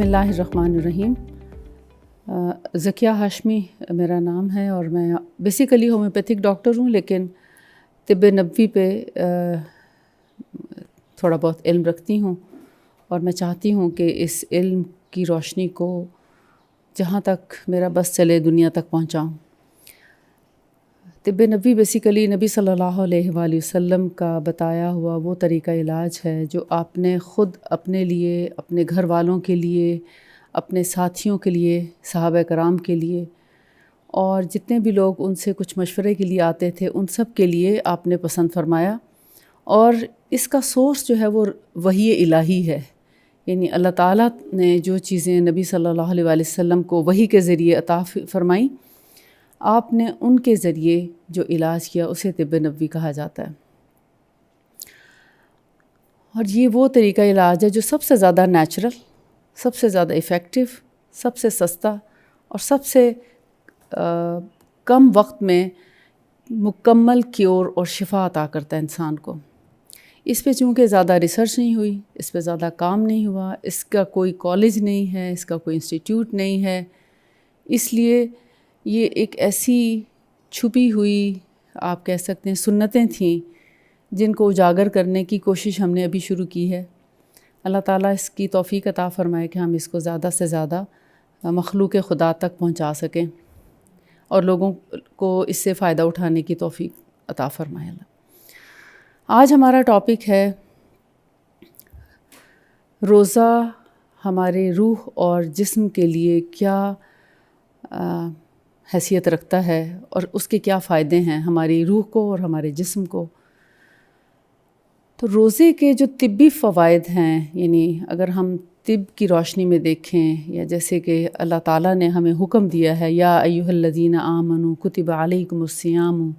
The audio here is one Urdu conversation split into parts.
بسم اللہ الرحمن الرحیم. ذکیہ ہاشمی میرا نام ہے اور میں بیسیکلی ہومیوپیتھک ڈاکٹر ہوں، لیکن طب نبوی پہ تھوڑا بہت علم رکھتی ہوں اور میں چاہتی ہوں کہ اس علم کی روشنی کو جہاں تک میرا بس چلے دنیا تک پہنچاؤں. طب نبوی بیسیکلی نبی صلی اللہ علیہ وآلہ وسلم کا بتایا ہوا وہ طریقہ علاج ہے جو آپ نے خود اپنے لیے، اپنے گھر والوں کے لیے، اپنے ساتھیوں کے لیے، صحابہ کرام کے لیے اور جتنے بھی لوگ ان سے کچھ مشورے کے لیے آتے تھے ان سب کے لیے آپ نے پسند فرمایا. اور اس کا سورس جو ہے وہ وحی الہی ہے، یعنی اللہ تعالیٰ نے جو چیزیں نبی صلی اللہ علیہ وآلہ وسلم کو وحی کے ذریعے عطا فرمائیں، آپ نے ان کے ذریعے جو علاج کیا اسے طب نبوی کہا جاتا ہے. اور یہ وہ طریقہ علاج ہے جو سب سے زیادہ نیچرل، سب سے زیادہ ایفیکٹو، سب سے سستا اور سب سے کم وقت میں مکمل کیور اور شفا عطا کرتا ہے انسان کو. اس پہ چونکہ زیادہ ریسرچ نہیں ہوئی، اس پہ زیادہ کام نہیں ہوا، اس کا کوئی کالج نہیں ہے، اس کا کوئی انسٹیٹیوٹ نہیں ہے، اس لیے یہ ایک ایسی چھپی ہوئی آپ کہہ سکتے ہیں سنتیں تھیں جن کو اجاگر کرنے کی کوشش ہم نے ابھی شروع کی ہے. اللہ تعالیٰ اس کی توفیق عطا فرمائے کہ ہم اس کو زیادہ سے زیادہ مخلوق خدا تک پہنچا سکیں اور لوگوں کو اس سے فائدہ اٹھانے کی توفیق عطا فرمائے اللہ. آج ہمارا ٹاپک ہے روزہ ہمارے روح اور جسم کے لیے کیا حیثیت رکھتا ہے اور اس کے کیا فائدے ہیں ہماری روح کو اور ہمارے جسم کو. تو روزے کے جو طبی فوائد ہیں، یعنی اگر ہم طب کی روشنی میں دیکھیں، یا جیسے کہ اللہ تعالیٰ نے ہمیں حکم دیا ہے یا ایھا الذین آمنوا کتب علیکم الصیام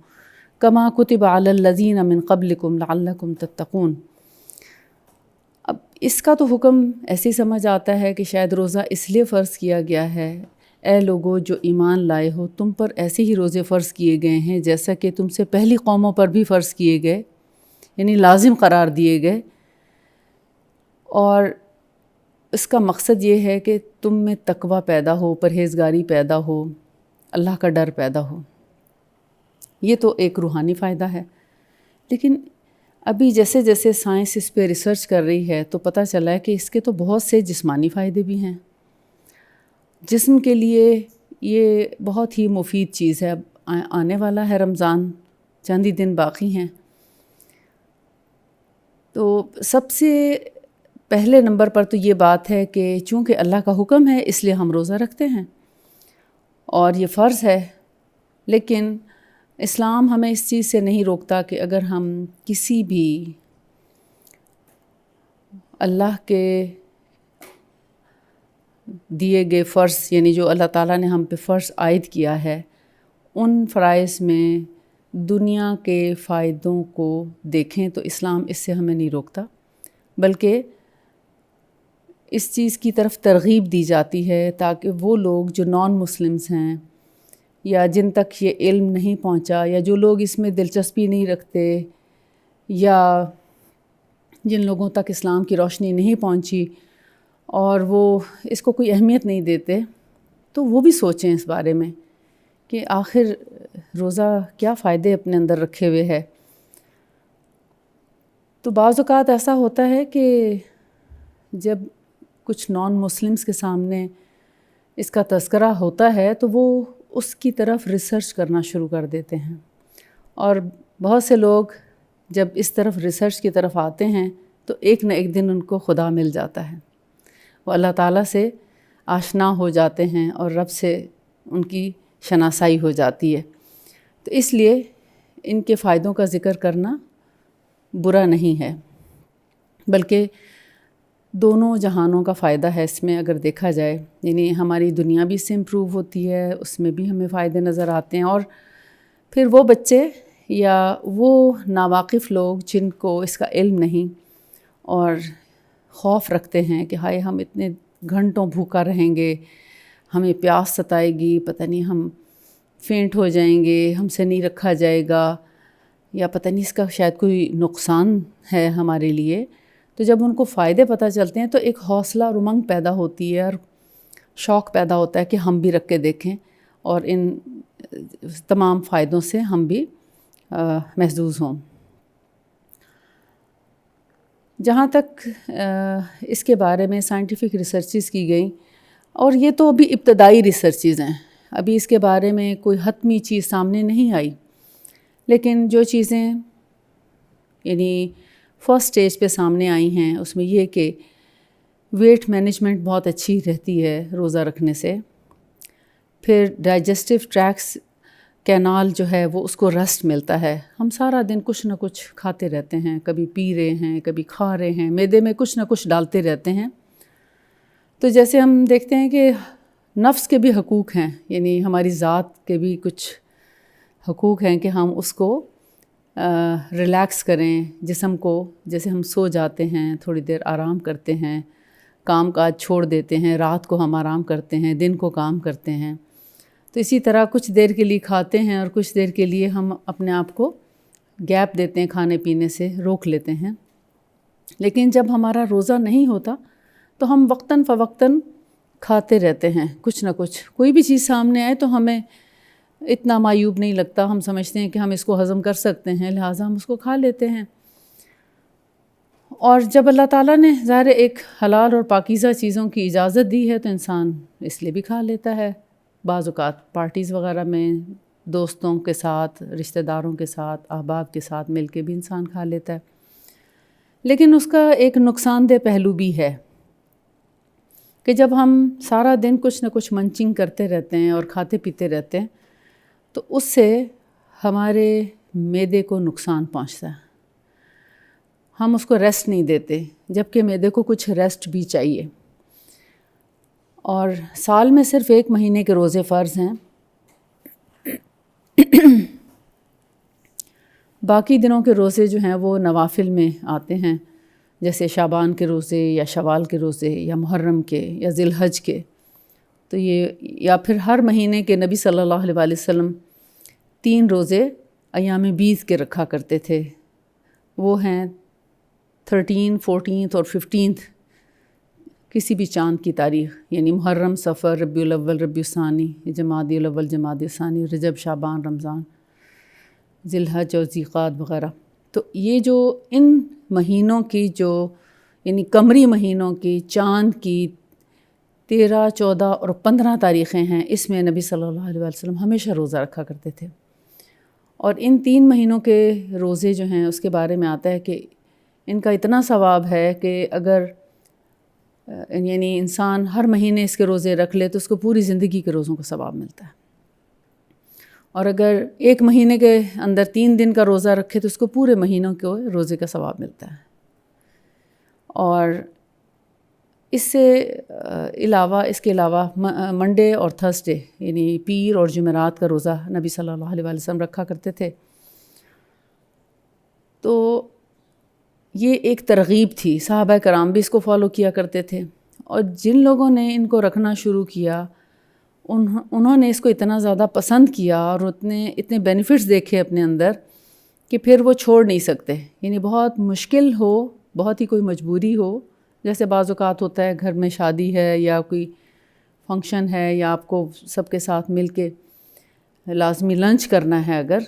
کما کتب علی الذین من قبلکم لعلکم تتقون. اب اس کا تو حکم ایسے ہی سمجھ آتا ہے کہ شاید روزہ اس لیے فرض کیا گیا ہے، اے لوگو جو ایمان لائے ہو تم پر ایسے ہی روزے فرض کیے گئے ہیں جیسا کہ تم سے پہلی قوموں پر بھی فرض کیے گئے، یعنی لازم قرار دیے گئے. اور اس کا مقصد یہ ہے کہ تم میں تقوی پیدا ہو، پرہیزگاری پیدا ہو، اللہ کا ڈر پیدا ہو. یہ تو ایک روحانی فائدہ ہے. لیکن ابھی جیسے جیسے سائنس اس پہ ریسرچ کر رہی ہے تو پتہ چلا ہے کہ اس کے تو بہت سے جسمانی فائدے بھی ہیں. جسم کے لیے یہ بہت ہی مفید چیز ہے. آنے والا ہے رمضان، چند ہی دن باقی ہیں. تو سب سے پہلے نمبر پر تو یہ بات ہے کہ چونکہ اللہ کا حکم ہے اس لیے ہم روزہ رکھتے ہیں اور یہ فرض ہے. لیکن اسلام ہمیں اس چیز سے نہیں روکتا کہ اگر ہم کسی بھی اللہ کے دیے گئے فرض، یعنی جو اللہ تعالیٰ نے ہم پہ فرض عائد کیا ہے، ان فرائض میں دنیا کے فائدوں کو دیکھیں تو اسلام اس سے ہمیں نہیں روکتا، بلکہ اس چیز کی طرف ترغیب دی جاتی ہے تاکہ وہ لوگ جو نان مسلمز ہیں یا جن تک یہ علم نہیں پہنچا، یا جو لوگ اس میں دلچسپی نہیں رکھتے، یا جن لوگوں تک اسلام کی روشنی نہیں پہنچی اور وہ اس کو کوئی اہمیت نہیں دیتے، تو وہ بھی سوچیں اس بارے میں کہ آخر روزہ کیا فائدے اپنے اندر رکھے ہوئے ہے. تو بعض اوقات ایسا ہوتا ہے کہ جب کچھ نان مسلمز کے سامنے اس کا تذکرہ ہوتا ہے تو وہ اس کی طرف ریسرچ کرنا شروع کر دیتے ہیں. اور بہت سے لوگ جب اس طرف ریسرچ کی طرف آتے ہیں تو ایک نہ ایک دن ان کو خدا مل جاتا ہے، وہ اللہ تعالیٰ سے آشنا ہو جاتے ہیں اور رب سے ان کی شناسائی ہو جاتی ہے. تو اس لیے ان کے فائدوں کا ذکر کرنا برا نہیں ہے، بلکہ دونوں جہانوں کا فائدہ ہے اس میں اگر دیکھا جائے. یعنی ہماری دنیا بھی اس سے امپروو ہوتی ہے، اس میں بھی ہمیں فائدے نظر آتے ہیں. اور پھر وہ بچے یا وہ ناواقف لوگ جن کو اس کا علم نہیں اور خوف رکھتے ہیں کہ ہائے ہم اتنے گھنٹوں بھوکا رہیں گے، ہمیں پیاس ستائے گی، پتہ نہیں ہم فینٹ ہو جائیں گے، ہم سے نہیں رکھا جائے گا، یا پتہ نہیں اس کا شاید کوئی نقصان ہے ہمارے لیے. تو تو جب ان کو فائدے پتہ چلتے ہیں تو ایک حوصلہ اور امنگ پیدا ہوتی ہے اور شوق پیدا ہوتا ہے کہ ہم بھی رکھ کے دیکھیں اور ان تمام فائدوں سے ہم بھی محظوظ ہوں۔ جہاں تک اس کے بارے میں سائنٹیفک ریسرچز کی گئیں، اور یہ تو ابھی ابتدائی ریسرچز ہیں، ابھی اس کے بارے میں کوئی حتمی چیز سامنے نہیں آئی، لیکن جو چیزیں یعنی فرسٹ سٹیج پہ سامنے آئی ہیں اس میں یہ کہ ویٹ مینجمنٹ بہت اچھی رہتی ہے روزہ رکھنے سے، پھر ڈائجسٹو ٹریکس کینال جو ہے وہ اس کو ریسٹ ملتا ہے۔ ہم سارا دن کچھ نہ کچھ کھاتے رہتے ہیں، کبھی پی رہے ہیں، کبھی کھا رہے ہیں، معدے میں کچھ نہ کچھ ڈالتے رہتے ہیں۔ تو جیسے ہم دیکھتے ہیں کہ نفس کے بھی حقوق ہیں، یعنی ہماری ذات کے بھی کچھ حقوق ہیں کہ ہم اس کو ریلیکس کریں جسم کو، جیسے ہم سو جاتے ہیں، تھوڑی دیر آرام کرتے ہیں، کام کاج چھوڑ دیتے ہیں، رات کو ہم آرام کرتے ہیں، دن کو کام کرتے ہیں۔ تو اسی طرح کچھ دیر کے لیے کھاتے ہیں اور کچھ دیر کے لیے ہم اپنے آپ کو گیپ دیتے ہیں، کھانے پینے سے روک لیتے ہیں۔ لیکن جب ہمارا روزہ نہیں ہوتا تو ہم وقتاً فوقتاً کھاتے رہتے ہیں کچھ نہ کچھ، کوئی بھی چیز سامنے آئے تو ہمیں اتنا معیوب نہیں لگتا، ہم سمجھتے ہیں کہ ہم اس کو ہضم کر سکتے ہیں، لہٰذا ہم اس کو کھا لیتے ہیں۔ اور جب اللہ تعالیٰ نے ظاہر ایک حلال اور پاکیزہ چیزوں کی اجازت دی ہے تو انسان اس لیے بھی کھا لیتا ہے۔ بعض اوقات پارٹیز وغیرہ میں دوستوں کے ساتھ، رشتہ داروں کے ساتھ، احباب کے ساتھ مل کے بھی انسان کھا لیتا ہے، لیکن اس کا ایک نقصان دہ پہلو بھی ہے کہ جب ہم سارا دن کچھ نہ کچھ منچنگ کرتے رہتے ہیں اور کھاتے پیتے رہتے ہیں تو اس سے ہمارے معدے کو نقصان پہنچتا ہے، ہم اس کو ریسٹ نہیں دیتے، جبکہ معدے کو کچھ ریسٹ بھی چاہیے۔ اور سال میں صرف 1 مہینے کے روزے فرض ہیں، باقی دنوں کے روزے جو ہیں وہ نوافل میں آتے ہیں، جیسے شعبان کے روزے یا شوال کے روزے یا محرم کے یا ذی الحج کے۔ تو یہ یا پھر ہر مہینے کے نبی صلی اللہ علیہ وسلم 3 روزے ایام بیض کے رکھا کرتے تھے، وہ ہیں 13، 14 اور 15 کسی بھی چاند کی تاریخ، یعنی محرم، صفر، ربیع الاول، ربیع الثانی، جمادی الاول، جمادی الثانی، رجب، شعبان، رمضان، ذی الحج اور ذی القعدہ وغیرہ۔ تو یہ جو ان مہینوں کی جو یعنی قمری مہینوں کی چاند کی 13، 14 اور 15 تاریخیں ہیں، اس میں نبی صلی اللہ علیہ وسلم ہمیشہ روزہ رکھا کرتے تھے۔ اور ان 3 مہینوں کے روزے جو ہیں اس کے بارے میں آتا ہے کہ ان کا اتنا ثواب ہے کہ اگر یعنی انسان ہر مہینے اس کے روزے رکھ لے تو اس کو پوری زندگی کے روزوں کا ثواب ملتا ہے، اور اگر 1 مہینے کے اندر 3 دن کا روزہ رکھے تو اس کو پورے مہینوں کے روزے کا ثواب ملتا ہے۔ اور اس کے علاوہ منڈے اور تھرسڈے یعنی پیر اور جمعرات کا روزہ نبی صلی اللہ علیہ وسلم رکھا کرتے تھے۔ تو یہ ایک ترغیب تھی، صحابہ کرام بھی اس کو فالو کیا کرتے تھے، اور جن لوگوں نے ان کو رکھنا شروع کیا انہوں نے اس کو اتنا زیادہ پسند کیا اور اتنے بینیفٹس دیکھے اپنے اندر کہ پھر وہ چھوڑ نہیں سکتے۔ یعنی بہت مشکل ہو، بہت ہی کوئی مجبوری ہو، جیسے بعض اوقات ہوتا ہے گھر میں شادی ہے یا کوئی فنکشن ہے یا آپ کو سب کے ساتھ مل کے لازمی لنچ کرنا ہے، اگر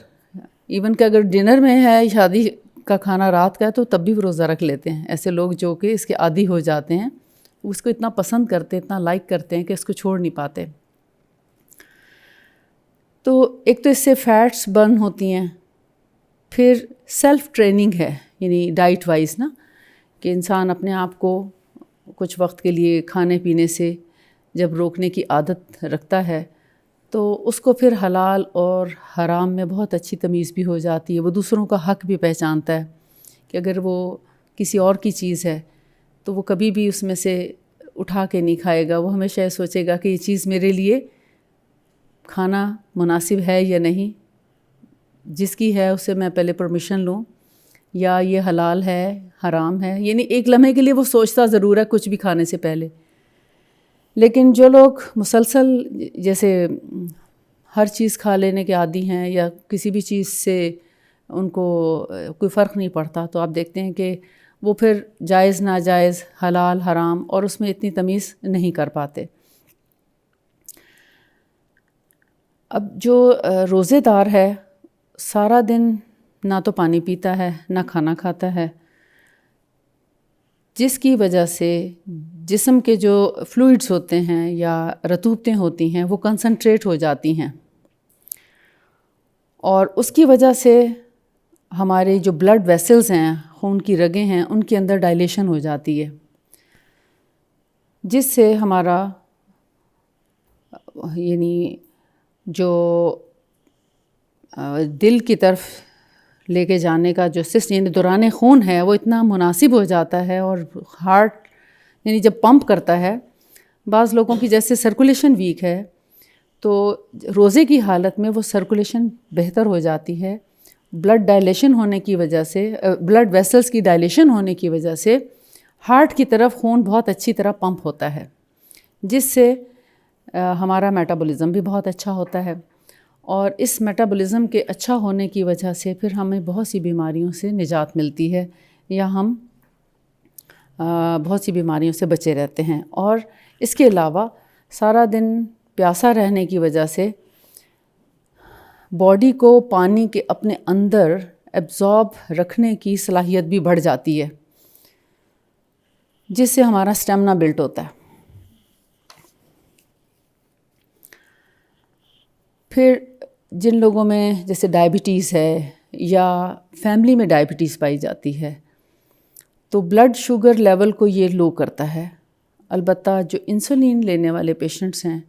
ایون کہ اگر ڈنر میں ہے شادی کا کھانا رات کا ہے تو تب بھی وہ روزہ رکھ لیتے ہیں۔ ایسے لوگ جو کہ اس کے عادی ہو جاتے ہیں، اس کو اتنا پسند کرتے ہیں، اتنا لائک کرتے ہیں کہ اس کو چھوڑ نہیں پاتے۔ تو ایک تو اس سے فیٹس برن ہوتی ہیں، پھر سیلف ٹریننگ ہے، یعنی ڈائٹ وائز نا، کہ انسان اپنے آپ کو کچھ وقت کے لیے کھانے پینے سے جب روکنے کی عادت رکھتا ہے تو اس کو پھر حلال اور حرام میں بہت اچھی تمیز بھی ہو جاتی ہے، وہ دوسروں کا حق بھی پہچانتا ہے کہ اگر وہ کسی اور کی چیز ہے تو وہ کبھی بھی اس میں سے اٹھا کے نہیں کھائے گا، وہ ہمیشہ سوچے گا کہ یہ چیز میرے لیے کھانا مناسب ہے یا نہیں، جس کی ہے اسے میں پہلے پرمیشن لوں، یا یہ حلال ہے حرام ہے، یعنی ایک لمحے کے لیے وہ سوچتا ضرور ہے کچھ بھی کھانے سے پہلے۔ لیکن جو لوگ مسلسل جیسے ہر چیز کھا لینے کے عادی ہیں یا کسی بھی چیز سے ان کو کوئی فرق نہیں پڑتا، تو آپ دیکھتے ہیں کہ وہ پھر جائز ناجائز حلال حرام اور اس میں اتنی تمیز نہیں کر پاتے. اب جو روزے دار ہے سارا دن نہ تو پانی پیتا ہے نہ کھانا کھاتا ہے، جس کی وجہ سے جسم کے جو فلوئڈز ہوتے ہیں یا رطوبتیں ہوتی ہیں وہ کنسنٹریٹ ہو جاتی ہیں، اور اس کی وجہ سے ہمارے جو بلڈ ویسلز ہیں، خون کی رگیں ہیں، ان کے اندر ڈائلیشن ہو جاتی ہے، جس سے ہمارا یعنی جو دل کی طرف لے کے جانے کا جو سسٹم یعنی دوران خون ہے وہ اتنا مناسب ہو جاتا ہے، اور ہارٹ یعنی جب پمپ کرتا ہے، بعض لوگوں کی جیسے سرکولیشن ویک ہے تو روزے کی حالت میں وہ سرکولیشن بہتر ہو جاتی ہے. بلڈ ڈائلیشن ہونے کی وجہ سے، بلڈ ویسلز کی ڈائلیشن ہونے کی وجہ سے ہارٹ کی طرف خون بہت اچھی طرح پمپ ہوتا ہے، جس سے ہمارا میٹابولزم بھی بہت اچھا ہوتا ہے، اور اس میٹابولزم کے اچھا ہونے کی وجہ سے پھر ہمیں بہت سی بیماریوں سے نجات ملتی ہے، یا ہم بہت سی بیماریوں سے بچے رہتے ہیں. اور اس کے علاوہ سارا دن پیاسا رہنے کی وجہ سے باڈی کو پانی کے اپنے اندر ایبزارب رکھنے کی صلاحیت بھی بڑھ جاتی ہے، جس سے ہمارا اسٹیمنا بلٹ ہوتا ہے. پھر جن لوگوں میں جیسے ڈائبٹیز ہے یا فیملی میں ڈائبٹیز پائی جاتی ہے تو بلڈ شوگر لیول کو یہ لو کرتا ہے. البتہ جو انسولین لینے والے پیشنٹس ہیں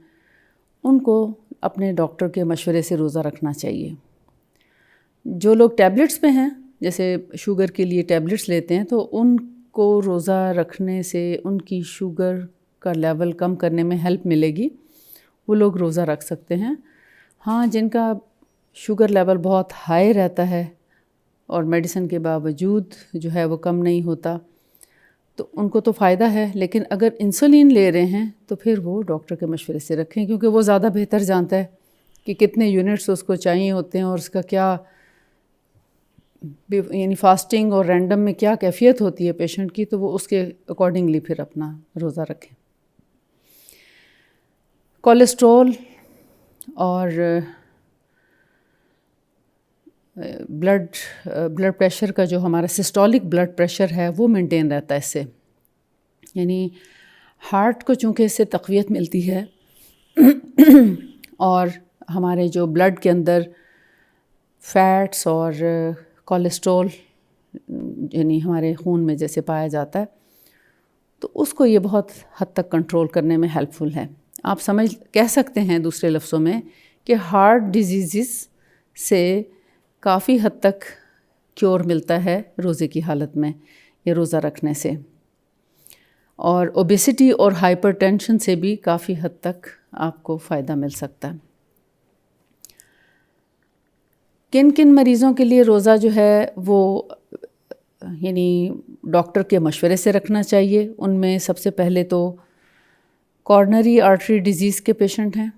ان کو اپنے ڈاکٹر کے مشورے سے روزہ رکھنا چاہیے. جو لوگ ٹیبلٹس پہ ہیں، جیسے شوگر کے لیے ٹیبلٹس لیتے ہیں، تو ان کو روزہ رکھنے سے ان کی شوگر کا لیول کم کرنے میں ہیلپ ملے گی، وہ لوگ روزہ رکھ سکتے ہیں. ہاں، جن کا شوگر لیول بہت ہائی رہتا ہے اور میڈیسن کے باوجود جو ہے وہ کم نہیں ہوتا تو ان کو تو فائدہ ہے، لیکن اگر انسولین لے رہے ہیں تو پھر وہ ڈاکٹر کے مشورے سے رکھیں، کیونکہ وہ زیادہ بہتر جانتا ہے کہ کتنے یونٹس اس کو چاہیے ہوتے ہیں اور اس کا کیا یعنی فاسٹنگ اور رینڈم میں کیا کیفیت ہوتی ہے پیشنٹ کی، تو وہ اس کے اکارڈنگلی پھر اپنا روزہ رکھیں. کولیسٹرول اور بلڈ پریشر کا جو ہمارا سسٹولک بلڈ پریشر ہے وہ مینٹین رہتا ہے اس سے، یعنی ہارٹ کو چونکہ اس سے تقویت ملتی ہے اور ہمارے جو بلڈ کے اندر فیٹس اور کولیسٹرول یعنی ہمارے خون میں جیسے پایا جاتا ہے تو اس کو یہ بہت حد تک کنٹرول کرنے میں ہیلپ فل ہے. آپ کہہ سکتے ہیں دوسرے لفظوں میں کہ ہارٹ ڈیزیزز سے کافی حد تک کیور ملتا ہے روزے کی حالت میں یا روزہ رکھنے سے، اور اوبیسٹی اور ہائپر ٹینشن سے بھی کافی حد تک آپ کو فائدہ مل سکتا ہے. کن کن مریضوں کے لیے روزہ جو ہے وہ یعنی ڈاکٹر کے مشورے سے رکھنا چاہیے؟ ان میں سب سے پہلے تو کارنری آرٹری ڈیزیز کے پیشنٹ ہیں،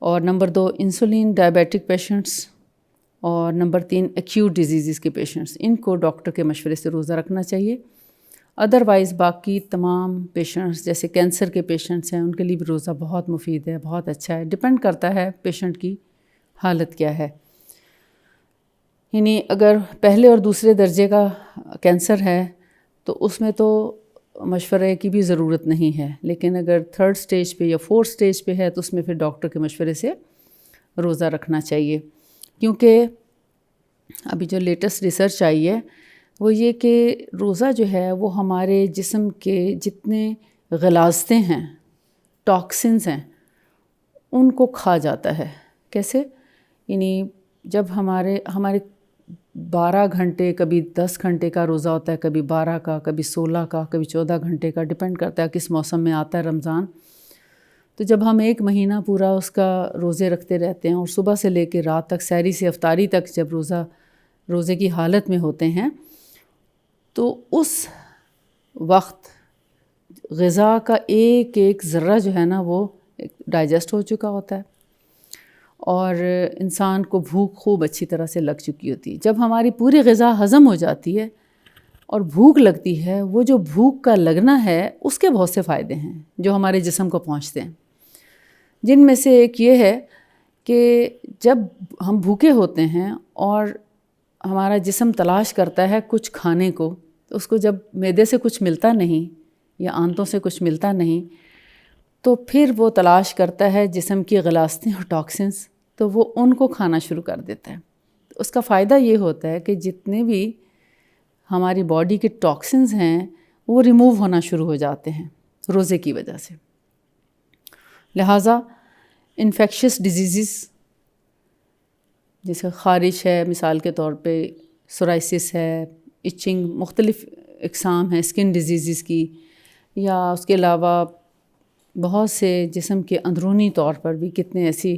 اور نمبر 2 انسولین ڈائبیٹک پیشنٹس، اور نمبر 3 ایکیوٹ ڈیزیزز کے پیشنٹس. ان کو ڈاکٹر کے مشورے سے روزہ رکھنا چاہیے. ادروائز باقی تمام پیشنٹس جیسے کینسر کے پیشنٹس ہیں ان کے لیے بھی روزہ بہت مفید ہے، بہت اچھا ہے. ڈپینڈ کرتا ہے پیشنٹ کی حالت کیا ہے. یعنی اگر پہلے اور دوسرے درجے کا کینسر ہے تو اس میں تو مشورے کی بھی ضرورت نہیں ہے، لیکن اگر 3rd اسٹیج پہ یا 4th اسٹیج پہ ہے تو اس میں پھر ڈاکٹر کے مشورے سے روزہ رکھنا چاہیے. کیونکہ ابھی جو لیٹسٹ ریسرچ آئی ہے وہ یہ کہ روزہ جو ہے وہ ہمارے جسم کے جتنے غلاظتیں ہیں، ٹاکسنز ہیں، ان کو کھا جاتا ہے. کیسے؟ یعنی جب ہمارے 12 گھنٹے کبھی 10 گھنٹے کا روزہ ہوتا ہے، کبھی 12 کا، کبھی 16 کا، کبھی 14 گھنٹے کا، ڈپینڈ کرتا ہے کس موسم میں آتا ہے رمضان. تو جب ہم 1 مہینہ پورا اس کا روزے رکھتے رہتے ہیں اور صبح سے لے کے رات تک، سحری سے افطاری تک جب روزے کی حالت میں ہوتے ہیں تو اس وقت غذا کا ایک ایک ذرہ جو ہے نا وہ ڈائجسٹ ہو چکا ہوتا ہے اور انسان کو بھوک خوب اچھی طرح سے لگ چکی ہوتی ہے. جب ہماری پوری غذا ہضم ہو جاتی ہے اور بھوک لگتی ہے، وہ جو بھوک کا لگنا ہے اس کے بہت سے فائدے ہیں جو ہمارے جسم کو پہنچتے ہیں، جن میں سے ایک یہ ہے کہ جب ہم بھوکے ہوتے ہیں اور ہمارا جسم تلاش کرتا ہے کچھ کھانے کو، تو اس کو جب معدے سے کچھ ملتا نہیں یا آنتوں سے کچھ ملتا نہیں تو پھر وہ تلاش کرتا ہے جسم کی غلاظتیں اور ٹاکسنس، تو وہ ان کو کھانا شروع کر دیتا ہے۔ اس کا فائدہ یہ ہوتا ہے کہ جتنے بھی ہماری باڈی کے ٹاکسنز ہیں وہ ریموو ہونا شروع ہو جاتے ہیں روزے کی وجہ سے۔ لہٰذا انفیکشس ڈیزیزز جیسے خارش ہے مثال کے طور پہ، سورائسس ہے، ایچنگ، مختلف اقسام ہیں اسکن ڈیزیزز کی، یا اس کے علاوہ بہت سے جسم کے اندرونی طور پر بھی کتنے ایسی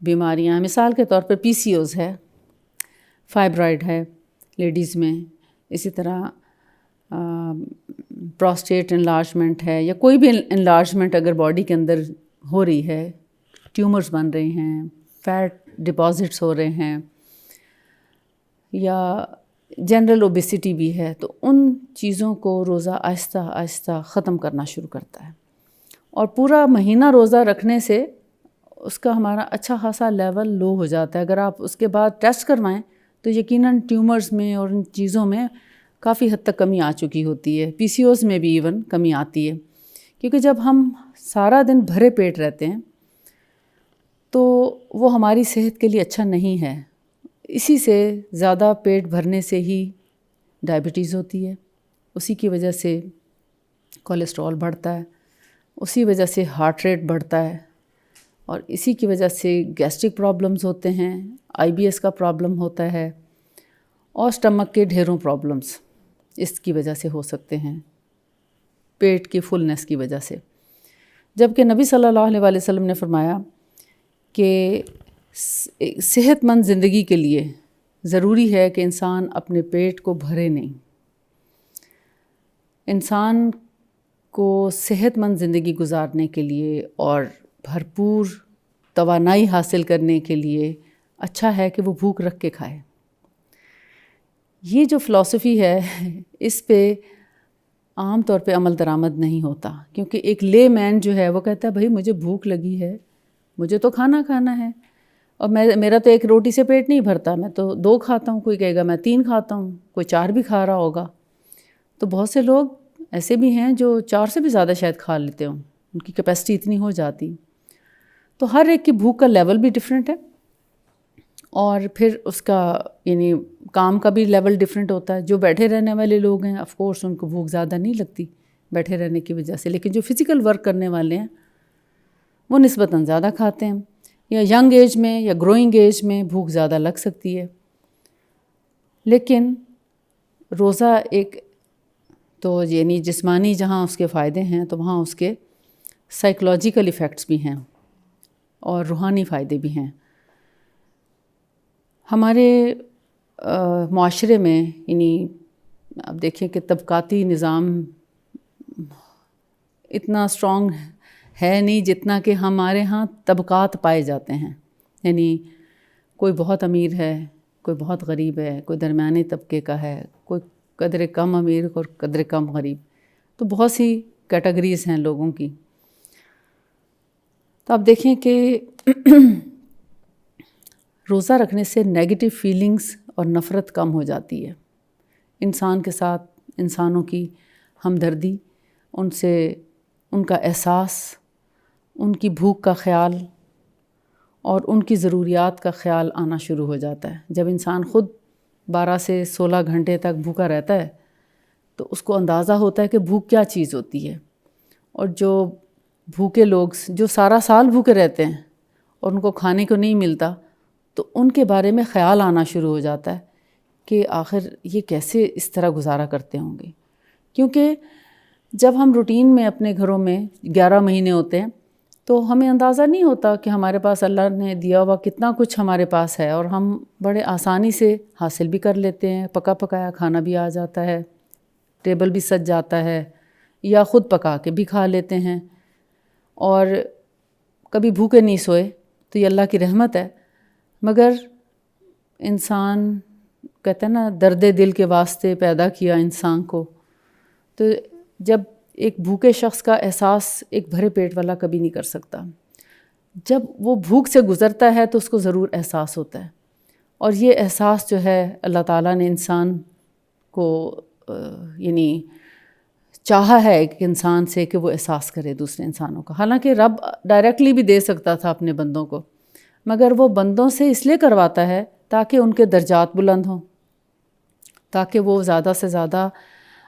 بیماریاں ہیں، مثال کے طور پر PCOS ہے، فائبرائڈ ہے لیڈیز میں، اسی طرح پراسٹیٹ انلارجمنٹ ہے، یا کوئی بھی انلارجمنٹ اگر باڈی کے اندر ہو رہی ہے، ٹیومرز بن رہے ہیں، فیٹ ڈپازٹس ہو رہے ہیں، یا جنرل اوبیسٹی بھی ہے، تو ان چیزوں کو روزہ آہستہ آہستہ ختم کرنا شروع کرتا ہے۔ اور پورا مہینہ روزہ رکھنے سے اس کا ہمارا اچھا خاصا لیول لو ہو جاتا ہے۔ اگر آپ اس کے بعد ٹیسٹ کروائیں تو یقیناً ٹیومرز میں اور ان چیزوں میں کافی حد تک کمی آ چکی ہوتی ہے، PCOS میں بھی ایون کمی آتی ہے، کیونکہ جب ہم سارا دن بھرے پیٹ رہتے ہیں تو وہ ہماری صحت کے لیے اچھا نہیں ہے۔ اسی سے زیادہ پیٹ بھرنے سے ہی ڈائبٹیز ہوتی ہے، اسی کی وجہ سے کولیسٹرول بڑھتا ہے، اسی وجہ سے ہارٹ ریٹ بڑھتا ہے، اور اسی کی وجہ سے گیسٹرک پرابلمز ہوتے ہیں، IBS کا پرابلم ہوتا ہے، اور اسٹمک کے ڈھیروں پرابلمز اس کی وجہ سے ہو سکتے ہیں، پیٹ کی فلنس کی وجہ سے۔ جبکہ نبی صلی اللہ علیہ وسلم نے فرمایا کہ صحت مند زندگی کے لیے ضروری ہے کہ انسان اپنے پیٹ کو بھرے نہیں۔ انسان کو صحت مند زندگی گزارنے کے لیے اور بھرپور توانائی حاصل کرنے کے لیے اچھا ہے کہ وہ بھوک رکھ کے کھائے۔ یہ جو فلسفی ہے اس پہ عام طور پہ عمل درآمد نہیں ہوتا، کیونکہ ایک لے مین جو ہے وہ کہتا ہے بھائی مجھے بھوک لگی ہے، مجھے تو کھانا کھانا ہے، اور میرا تو ایک روٹی سے پیٹ نہیں بھرتا، میں تو 2 کھاتا ہوں، کوئی کہے گا میں 3 کھاتا ہوں، کوئی 4 بھی کھا رہا ہوگا۔ تو بہت سے لوگ ایسے بھی ہیں جو 4 سے بھی زیادہ شاید کھا لیتے ہوں، ان کی کیپیسٹی اتنی ہو جاتی۔ تو ہر ایک کی بھوک کا لیول بھی ڈیفرنٹ ہے، اور پھر اس کا یعنی کام کا بھی لیول ڈیفرنٹ ہوتا ہے۔ جو بیٹھے رہنے والے لوگ ہیں آف کورس ان کو بھوک زیادہ نہیں لگتی بیٹھے رہنے کی وجہ سے، لیکن جو فزیکل ورک کرنے والے ہیں وہ نسبتاً زیادہ کھاتے ہیں، یا ینگ ایج میں یا گروئنگ ایج میں بھوک زیادہ لگ سکتی ہے۔ لیکن روزہ ایک تو یعنی جسمانی جہاں اس کے فائدے ہیں تو وہاں اس کے سائیکولوجیکل ایفیکٹس بھی ہیں اور روحانی فائدے بھی ہیں۔ ہمارے معاشرے میں یعنی اب دیکھیں کہ طبقاتی نظام اتنا اسٹرانگ ہے نہیں جتنا کہ ہمارے ہاں طبقات پائے جاتے ہیں، یعنی کوئی بہت امیر ہے، کوئی بہت غریب ہے، کوئی درمیانے طبقے کا ہے، کوئی قدر کم امیر اور قدر کم غریب، تو بہت سی کیٹیگریز ہیں لوگوں کی۔ تو آپ دیکھیں کہ روزہ رکھنے سے نیگیٹو فیلنگز اور نفرت کم ہو جاتی ہے، انسان کے ساتھ انسانوں کی ہمدردی، ان سے ان کا احساس، ان کی بھوک کا خیال اور ان کی ضروریات کا خیال آنا شروع ہو جاتا ہے۔ جب انسان خود 12 سے 16 گھنٹے تک بھوکا رہتا ہے تو اس کو اندازہ ہوتا ہے کہ بھوک کیا چیز ہوتی ہے، اور جو بھوکے لوگ جو سارا سال بھوکے رہتے ہیں اور ان کو کھانے کو نہیں ملتا تو ان کے بارے میں خیال آنا شروع ہو جاتا ہے کہ آخر یہ کیسے اس طرح گزارا کرتے ہوں گے۔ کیونکہ جب ہم روٹین میں اپنے گھروں میں 11 مہینے ہوتے ہیں تو ہمیں اندازہ نہیں ہوتا کہ ہمارے پاس اللہ نے دیا ہوا کتنا کچھ ہمارے پاس ہے، اور ہم بڑے آسانی سے حاصل بھی کر لیتے ہیں، پکا پکایا کھانا بھی آ جاتا ہے، ٹیبل بھی سج جاتا ہے، یا خود پکا کے بھی کھا لیتے ہیں، اور کبھی بھوکے نہیں سوئے تو یہ اللہ کی رحمت ہے۔ مگر انسان کہتے ہیں نا درد دل کے واسطے پیدا کیا انسان کو. تو جب ایک بھوکے شخص کا احساس ایک بھرے پیٹ والا کبھی نہیں کر سکتا. جب وہ بھوک سے گزرتا ہے تو اس کو ضرور احساس ہوتا ہے. اور یہ احساس جو ہے اللہ تعالیٰ نے انسان کو یعنی چاہا ہے ایک انسان سے کہ وہ احساس کرے دوسرے انسانوں کا. حالانکہ رب ڈائریکٹلی بھی دے سکتا تھا اپنے بندوں کو، مگر وہ بندوں سے اس لیے کرواتا ہے تاکہ ان کے درجات بلند ہوں، تاکہ وہ زیادہ سے زیادہ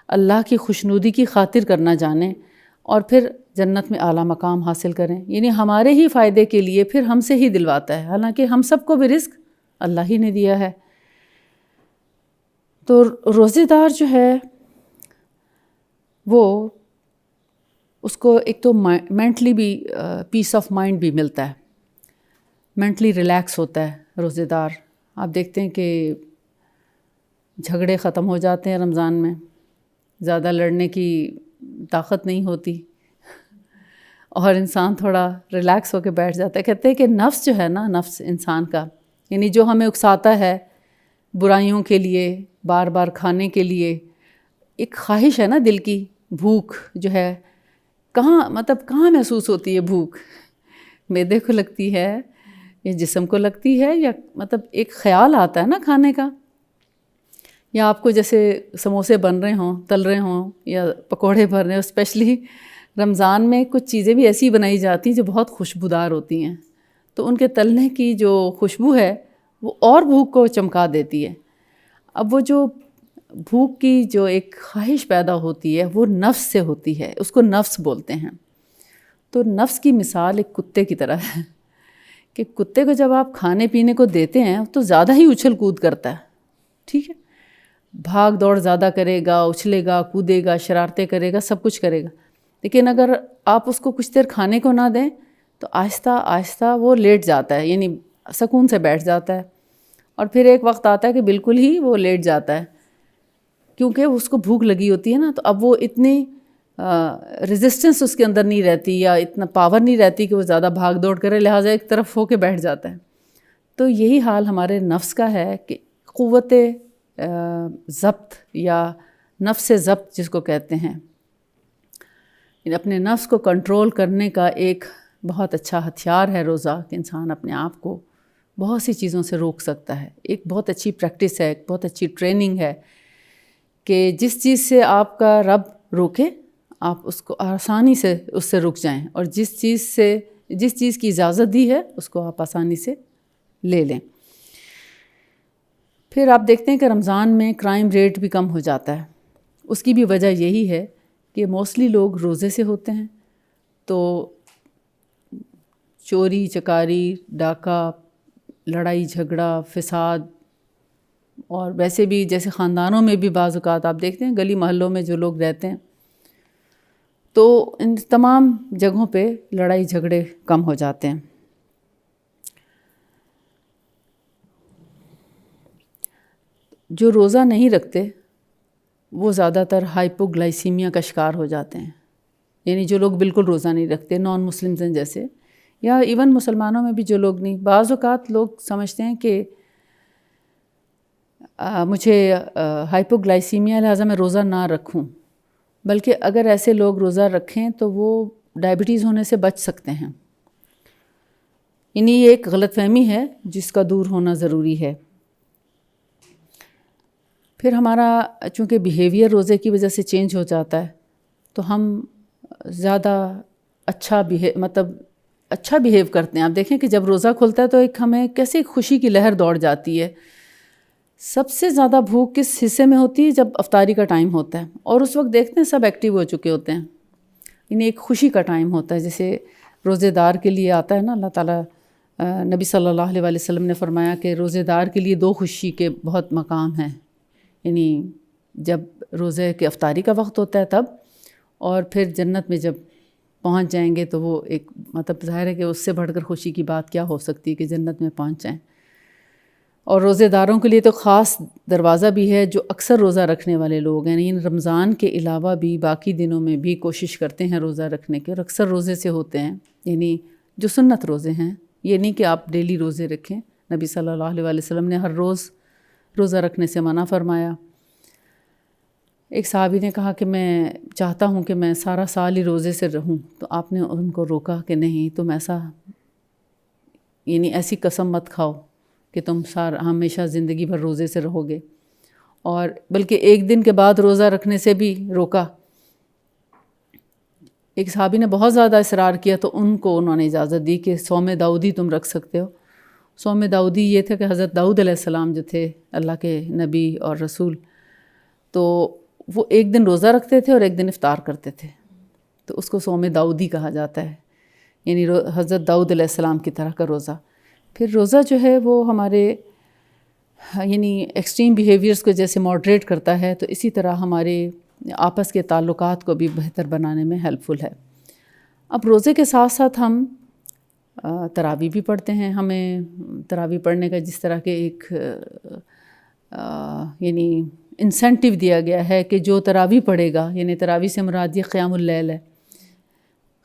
اللہ کی خوشنودی کی خاطر کرنا جانیں اور پھر جنت میں اعلیٰ مقام حاصل کریں. یعنی ہمارے ہی فائدے کے لیے پھر ہم سے ہی دلواتا ہے، حالانکہ ہم سب کو بھی رزق اللہ ہی نے دیا ہے. تو روزے دار جو ہے وہ اس کو ایک تو مینٹلی بھی پیس آف مائنڈ بھی ملتا ہے، مینٹلی ریلیکس ہوتا ہے روزے دار. آپ دیکھتے ہیں کہ جھگڑے ختم ہو جاتے ہیں رمضان میں، زیادہ لڑنے کی طاقت نہیں ہوتی اور انسان تھوڑا ریلیکس ہو کے بیٹھ جاتا ہے. کہتے ہیں کہ نفس جو ہے نا، نفس انسان کا یعنی جو ہمیں اکساتا ہے برائیوں کے لیے، بار بار کھانے کے لیے، ایک خواہش ہے نا دل کی، بھوک جو ہے کہاں محسوس ہوتی ہے بھوک؟ معدے کو لگتی ہے یا جسم کو لگتی ہے، یا ایک خیال آتا ہے نا کھانے کا. یا آپ کو جیسے سموسے بن رہے ہوں، تل رہے ہوں، یا پکوڑے بن رہے ہوں. اسپیشلی رمضان میں کچھ چیزیں بھی ایسی بنائی جاتی ہیں جو بہت خوشبودار ہوتی ہیں، تو ان کے تلنے کی جو خوشبو ہے وہ اور بھوک کو چمکا دیتی ہے. اب وہ جو بھوک کی جو ایک خواہش پیدا ہوتی ہے وہ نفس سے ہوتی ہے، اس کو نفس بولتے ہیں. تو نفس کی مثال ایک کتے کی طرح ہے کہ کتے کو جب آپ کھانے پینے کو دیتے ہیں تو زیادہ ہی اچھل کود کرتا ہے، ٹھیک ہے، بھاگ دوڑ زیادہ کرے گا، اچھلے گا، کودے گا، شرارتیں کرے گا، سب کچھ کرے گا. لیکن اگر آپ اس کو کچھ دیر کھانے کو نہ دیں تو آہستہ آہستہ وہ لیٹ جاتا ہے، یعنی سکون سے بیٹھ جاتا ہے. اور پھر ایک وقت آتا ہے کہ بالکل ہی وہ لیٹ جاتا ہے، کیونکہ اس کو بھوک لگی ہوتی ہے نا. تو اب وہ اتنی ریزسٹنس اس کے اندر نہیں رہتی، یا اتنا پاور نہیں رہتی کہ وہ زیادہ بھاگ دوڑ کرے، لہٰذا ایک طرف ہو کے بیٹھ جاتا ہے. تو یہی حال ہمارے نفس کا ہے کہ قوت ضبط یا نفس ضبط جس کو کہتے ہیں، اپنے نفس کو کنٹرول کرنے کا ایک بہت اچھا ہتھیار ہے روزہ، کہ انسان اپنے آپ کو بہت سی چیزوں سے روک سکتا ہے. ایک بہت اچھی پریکٹس ہے، ایک بہت اچھی ٹریننگ ہے کہ جس چیز سے آپ کا رب روکے آپ اس کو آسانی سے اس سے رک جائیں، اور جس چیز کی اجازت دی ہے اس کو آپ آسانی سے لے لیں. پھر آپ دیکھتے ہیں کہ رمضان میں کرائم ریٹ بھی کم ہو جاتا ہے. اس کی بھی وجہ یہی ہے کہ موسٹلی لوگ روزے سے ہوتے ہیں، تو چوری چکاری، ڈاکہ، لڑائی جھگڑا، فساد، اور ویسے بھی جیسے خاندانوں میں بھی بعض اوقات آپ دیکھتے ہیں گلی محلوں میں جو لوگ رہتے ہیں، تو ان تمام جگہوں پہ لڑائی جھگڑے کم ہو جاتے ہیں. جو روزہ نہیں رکھتے وہ زیادہ تر ہائپوگلائسیمیا کا شکار ہو جاتے ہیں. یعنی جو لوگ بالکل روزہ نہیں رکھتے، نان مسلمز ہیں جیسے، یا ایون مسلمانوں میں بھی جو لوگ نہیں، بعض اوقات لوگ سمجھتے ہیں کہ مجھے ہائپوگلائسیمیا لہٰذا میں روزہ نہ رکھوں، بلکہ اگر ایسے لوگ روزہ رکھیں تو وہ ڈائبٹیز ہونے سے بچ سکتے ہیں. یعنی یہ ایک غلط فہمی ہے جس کا دور ہونا ضروری ہے. پھر ہمارا چونکہ بیہیویئر روزے کی وجہ سے چینج ہو جاتا ہے، تو ہم زیادہ اچھا بیہیو کرتے ہیں. آپ دیکھیں کہ جب روزہ کھلتا ہے تو ایک ہمیں کیسے خوشی کی لہر دوڑ جاتی ہے. سب سے زیادہ بھوک کس حصے میں ہوتی ہے؟ جب افطاری کا ٹائم ہوتا ہے، اور اس وقت دیکھتے ہیں سب ایکٹیو ہو چکے ہوتے ہیں، یعنی ایک خوشی کا ٹائم ہوتا ہے. جیسے روزے دار کے لیے آتا ہے نا، اللہ تعالیٰ نبی صلی اللہ علیہ وسلم نے فرمایا کہ روزے دار کے لیے 2 خوشی کے بہت مقام ہیں. یعنی جب روزے کے افطاری کا وقت ہوتا ہے تب، اور پھر جنت میں جب پہنچ جائیں گے تو وہ ایک ظاہر ہے کہ اس سے بڑھ کر خوشی کی بات کیا ہو سکتی ہے کہ جنت میں پہنچ جائیں. اور روزے داروں کے لیے تو خاص دروازہ بھی ہے جو اکثر روزہ رکھنے والے لوگ ہیں، یعنی رمضان کے علاوہ بھی باقی دنوں میں بھی کوشش کرتے ہیں روزہ رکھنے کے، اور اکثر روزے سے ہوتے ہیں. یعنی جو سنت روزے ہیں، یہ نہیں کہ آپ ڈیلی روزے رکھیں. نبی صلی اللہ علیہ وسلم نے ہر روز روزہ رکھنے سے منع فرمایا۔ ایک صحابی نے کہا کہ میں چاہتا ہوں کہ میں سارا سال ہی روزے سے رہوں، تو آپ نے ان کو روکا کہ نہیں، تم ایسی قسم مت کھاؤ کہ تم ہمیشہ زندگی بھر روزے سے رہو گے، اور بلکہ ایک دن کے بعد روزہ رکھنے سے بھی روکا۔ ایک صحابی نے بہت زیادہ اصرار کیا تو انہوں نے اجازت دی کہ صوم داؤدی تم رکھ سکتے ہو۔ صوم داؤدی یہ تھا کہ حضرت داؤد علیہ السلام جو تھے اللہ کے نبی اور رسول، تو وہ ایک دن روزہ رکھتے تھے اور ایک دن افطار کرتے تھے، تو اس کو صوم داؤدی کہا جاتا ہے، یعنی حضرت داؤد علیہ السلام کی طرح کا روزہ۔ پھر روزہ جو ہے وہ ہمارے ایکسٹریم بیہیویئرس کو جیسے ماڈریٹ کرتا ہے، تو اسی طرح ہمارے آپس کے تعلقات کو بھی بہتر بنانے میں ہیلپ فل ہے۔ اب روزے کے ساتھ ساتھ ہم تراویح بھی پڑھتے ہیں۔ ہمیں تراویح پڑھنے کا جس طرح کے ایک انسینٹیو دیا گیا ہے کہ جو تراویح پڑھے گا، تراویح سے مراد یہ قیام اللیل ہے۔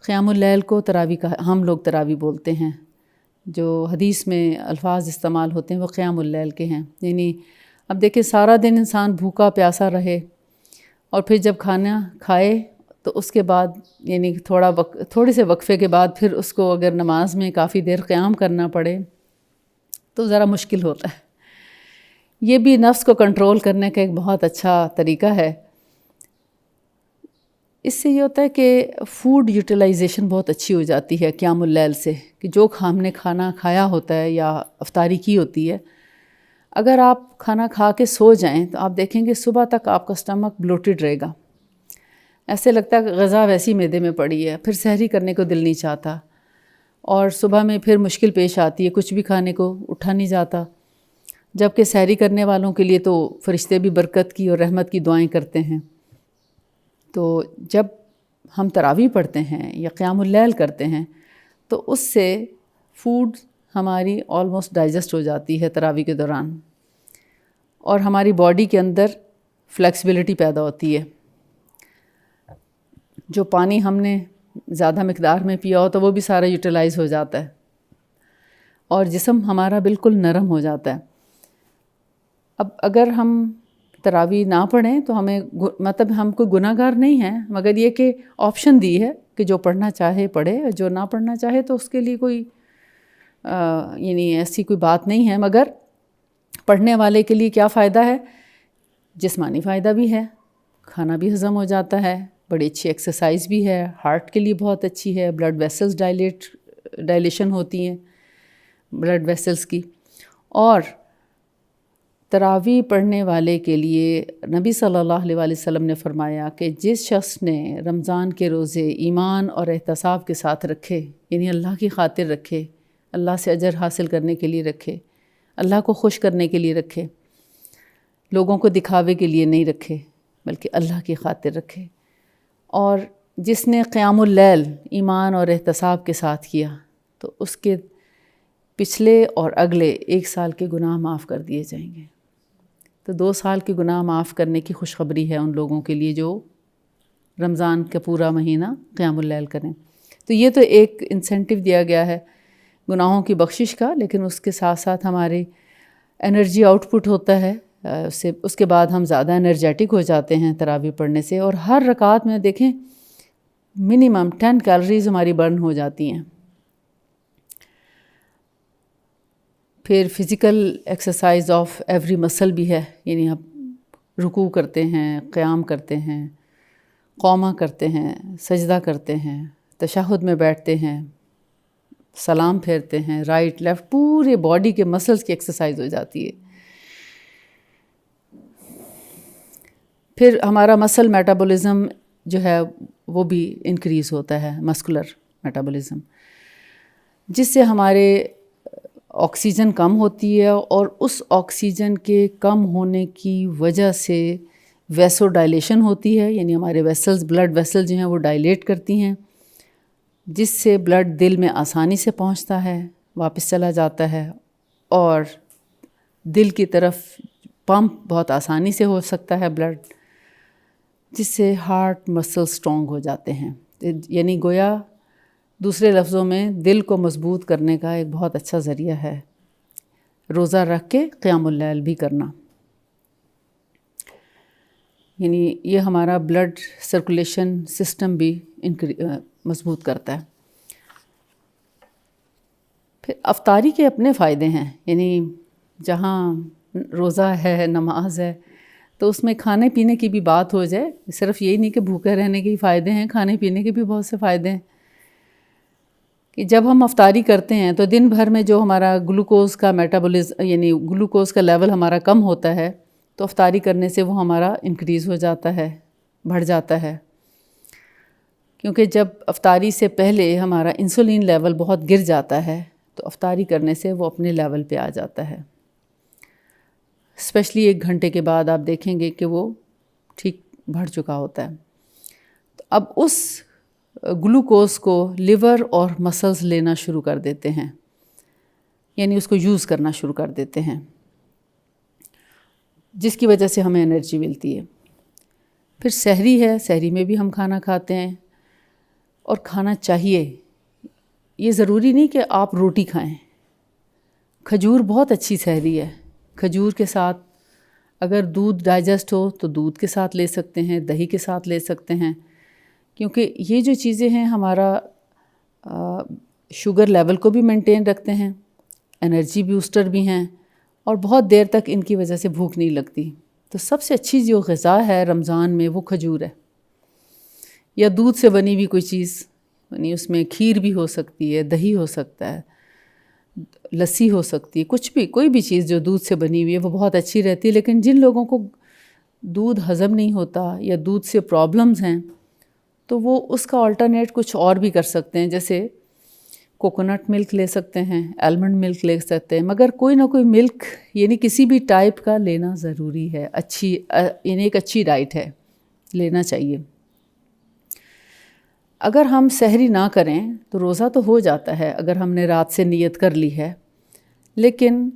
قیام اللیل کو تراویح کا ہم لوگ تراویح بولتے ہیں، جو حدیث میں الفاظ استعمال ہوتے ہیں وہ قیام اللیل کے ہیں۔ اب دیکھیں سارا دن انسان بھوکا پیاسا رہے اور پھر جب کھانا کھائے تو اس کے بعد تھوڑے سے وقفے کے بعد پھر اس کو اگر نماز میں کافی دیر قیام کرنا پڑے تو ذرا مشکل ہوتا ہے۔ یہ بھی نفس کو کنٹرول کرنے کا ایک بہت اچھا طریقہ ہے۔ اس سے یہ ہوتا ہے کہ فوڈ یوٹیلائزیشن بہت اچھی ہو جاتی ہے قیام اللیل سے، کہ جو ہم نے کھانا کھایا ہوتا ہے یا افطاری کی ہوتی ہے، اگر آپ کھانا کھا کے سو جائیں تو آپ دیکھیں گے صبح تک آپ کا اسٹمک بلوٹڈ رہے گا، ایسے لگتا ہے کہ غذا ویسی معدے میں پڑی ہے، پھر سحری کرنے کو دل نہیں چاہتا، اور صبح میں پھر مشکل پیش آتی ہے، کچھ بھی کھانے کو اٹھا نہیں جاتا۔ جبکہ سحری کرنے والوں کے لیے تو فرشتے بھی برکت کی اور رحمت کی دعائیں کرتے ہیں۔ تو جب ہم تراویح پڑھتے ہیں یا قیام اللیل کرتے ہیں تو اس سے فوڈ ہماری آلموسٹ ڈائجسٹ ہو جاتی ہے تراویح کے دوران، اور ہماری باڈی کے اندر فلیکسیبلٹی پیدا ہوتی ہے۔ جو پانی ہم نے زیادہ مقدار میں پیا ہو تو وہ بھی سارا یوٹیلائز ہو جاتا ہے، اور جسم ہمارا بالکل نرم ہو جاتا ہے۔ اب اگر ہم تراویح نہ پڑھیں تو ہم کوئی گناہ گار نہیں ہیں، مگر یہ کہ آپشن دی ہے کہ جو پڑھنا چاہے پڑھے، جو نہ پڑھنا چاہے تو اس کے لیے کوئی ایسی کوئی بات نہیں ہے۔ مگر پڑھنے والے کے لیے کیا فائدہ ہے؟ جسمانی فائدہ بھی ہے، کھانا بھی ہضم ہو جاتا ہے، بڑی اچھی ایکسرسائز بھی ہے، ہارٹ کے لیے بہت اچھی ہے، بلڈ ویسلز ڈائلیشن ہوتی ہیں بلڈ ویسلز کی۔ اور تراویح پڑھنے والے کے لیے نبی صلی اللہ علیہ وآلہ وسلم نے فرمایا کہ جس شخص نے رمضان کے روزے ایمان اور احتساب کے ساتھ رکھے، اللہ کی خاطر رکھے، اللہ سے اجر حاصل کرنے کے لیے رکھے، اللہ کو خوش کرنے کے لیے رکھے، لوگوں کو دکھاوے کے لیے نہیں رکھے بلکہ اللہ کی خاطر رکھے، اور جس نے قیام اللیل ایمان اور احتساب کے ساتھ کیا تو اس کے پچھلے اور اگلے 1 سال کے گناہ معاف کر دیے جائیں گے۔ تو 2 سال کے گناہ معاف کرنے کی خوشخبری ہے ان لوگوں کے لیے جو رمضان کا پورا مہینہ قیام اللیل کریں۔ تو یہ تو ایک انسینٹیو دیا گیا ہے گناہوں کی بخشش کا، لیکن اس کے ساتھ ساتھ ہماری انرجی آؤٹ پٹ ہوتا ہے، اس کے بعد ہم زیادہ انرجیٹک ہو جاتے ہیں تراویح پڑھنے سے، اور ہر رکعت میں دیکھیں منیمم 10 کیلوریز ہماری برن ہو جاتی ہیں۔ پھر فزیکل ایکسرسائز آف ایوری مسل بھی ہے، ہم رکوع کرتے ہیں، قیام کرتے ہیں، قومہ کرتے ہیں، سجدہ کرتے ہیں، تشہد میں بیٹھتے ہیں، سلام پھیرتے ہیں، رائٹ لیفٹ، پورے باڈی کے مسلز کی ایکسرسائز ہو جاتی ہے۔ پھر ہمارا مسل میٹابولزم جو ہے وہ بھی انکریز ہوتا ہے، مسکولر میٹابولزم، جس سے ہمارے آکسیجن کم ہوتی ہے، اور اس آکسیجن کے کم ہونے کی وجہ سے ویسو ڈائلیشن ہوتی ہے، ہمارے ویسلز، بلڈ ویسل جو ہیں وہ ڈائلیٹ کرتی ہیں، جس سے بلڈ دل میں آسانی سے پہنچتا ہے، واپس چلا جاتا ہے، اور دل کی طرف پمپ بہت آسانی سے ہو سکتا ہے بلڈ، جس سے ہارٹ مسل سٹرونگ ہو جاتے ہیں۔ گویا دوسرے لفظوں میں دل کو مضبوط کرنے کا ایک بہت اچھا ذریعہ ہے روزہ رکھ کے قیام اللیل بھی کرنا۔ یعنی یہ ہمارا بلڈ سرکولیشن سسٹم بھی مضبوط کرتا ہے۔ پھر افطاری کے اپنے فائدے ہیں، یعنی جہاں روزہ ہے، نماز ہے، تو اس میں کھانے پینے کی بھی بات ہو جائے، صرف یہی نہیں کہ بھوکے رہنے کے ہی فائدے ہیں، کھانے پینے کے بھی بہت سے فائدے ہیں۔ کہ جب ہم افطاری کرتے ہیں تو دن بھر میں جو ہمارا گلوکوز کا میٹابولزم، یعنی گلوکوز کا لیول ہمارا کم ہوتا ہے، تو افطاری کرنے سے وہ ہمارا انکریز ہو جاتا ہے، بڑھ جاتا ہے، کیونکہ جب افطاری سے پہلے ہمارا انسولین لیول بہت گر جاتا ہے تو افطاری کرنے سے وہ اپنے لیول پہ آ جاتا ہے۔ اسپیشلی 1 گھنٹے کے بعد آپ دیکھیں گے کہ وہ ٹھیک بڑھ چکا ہوتا ہے۔ تو اب اس گلوکوز کو لیور اور مسلز لینا شروع کر دیتے ہیں، یعنی اس کو یوز کرنا شروع کر دیتے ہیں، جس کی وجہ سے ہمیں انرجی ملتی ہے۔ پھر سحری ہے، سحری میں بھی ہم کھانا کھاتے ہیں اور کھانا چاہیے۔ یہ ضروری نہیں کہ آپ روٹی کھائیں، کھجور بہت اچھی سحری ہے۔ کھجور کے ساتھ اگر دودھ ڈائجسٹ ہو تو دودھ کے ساتھ لے سکتے ہیں، دہی کے ساتھ لے سکتے ہیں، کیونکہ یہ جو چیزیں ہیں ہمارا شوگر لیول کو بھی مینٹین رکھتے ہیں، انرجی بوسٹر بھی ہیں، اور بہت دیر تک ان کی وجہ سے بھوک نہیں لگتی۔ تو سب سے اچھی جو غذا ہے رمضان میں وہ کھجور ہے، یا دودھ سے بنی ہوئی کوئی چیز، یعنی اس میں کھیر بھی ہو سکتی ہے، دہی ہو سکتا ہے، لسی ہو سکتی ہے، کچھ بھی، کوئی بھی چیز جو دودھ سے بنی ہوئی ہے وہ بہت اچھی رہتی ہے۔ لیکن جن لوگوں کو دودھ ہضم نہیں ہوتا یا دودھ سے پرابلمز ہیں تو وہ اس کا آلٹرنیٹ کچھ اور بھی کر سکتے ہیں، جیسے کوکونٹ ملک لے سکتے ہیں، آلمنڈ ملک لے سکتے ہیں، مگر کوئی نہ کوئی ملک یعنی کسی بھی ٹائپ کا لینا ضروری ہے، اچھی یعنی ایک اچھی ڈائٹ ہے، لینا چاہیے۔ اگر ہم سحری نہ کریں تو روزہ تو ہو جاتا ہے اگر ہم نے رات سے نیت کر لی ہے، لیکن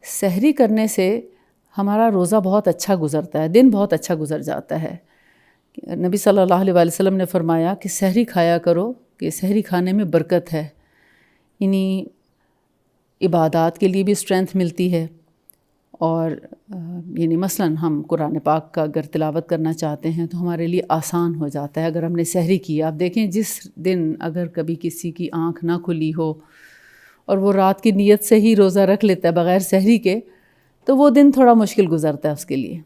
سحری کرنے سے ہمارا روزہ بہت اچھا گزرتا ہے، دن بہت اچھا گزر جاتا ہے۔ نبی صلی اللہ علیہ وسلم نے فرمایا کہ سحری کھایا کرو، کہ سحری کھانے میں برکت ہے، یعنی عبادات کے لیے بھی اسٹرینتھ ملتی ہے، اور یعنی مثلاً ہم قرآن پاک کا اگر تلاوت کرنا چاہتے ہیں تو ہمارے لیے آسان ہو جاتا ہے اگر ہم نے سحری کی۔ آپ دیکھیں جس دن اگر کبھی کسی کی آنکھ نہ کھلی ہو اور وہ رات کی نیت سے ہی روزہ رکھ لیتا ہے بغیر سحری کے، تو وہ دن تھوڑا مشکل گزرتا ہے اس کے لیے،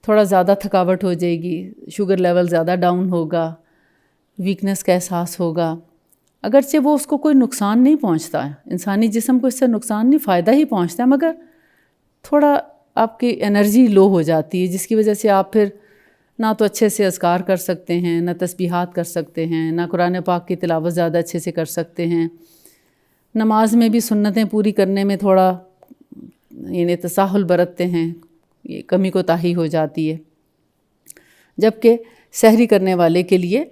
تھوڑا زیادہ تھکاوٹ ہو جائے گی، شوگر لیول زیادہ ڈاؤن ہوگا، ویکنس کا احساس ہوگا، اگرچہ وہ اس کو کوئی نقصان نہیں پہنچتا ہے، انسانی جسم کو اس سے نقصان نہیں، فائدہ ہی پہنچتا ہے، مگر تھوڑا آپ کی انرجی لو ہو جاتی ہے، جس کی وجہ سے آپ پھر نہ تو اچھے سے اذکار کر سکتے ہیں، نہ تسبیحات کر سکتے ہیں، نہ قرآن پاک کی تلاوت زیادہ اچھے سے کر سکتے ہیں، نماز میں بھی سنتیں پوری کرنے میں تھوڑا یعنی تساہل برتتے ہیں، یہ کمی کوتاہی ہو جاتی ہے۔ جبکہ سحری کرنے والے کے لیے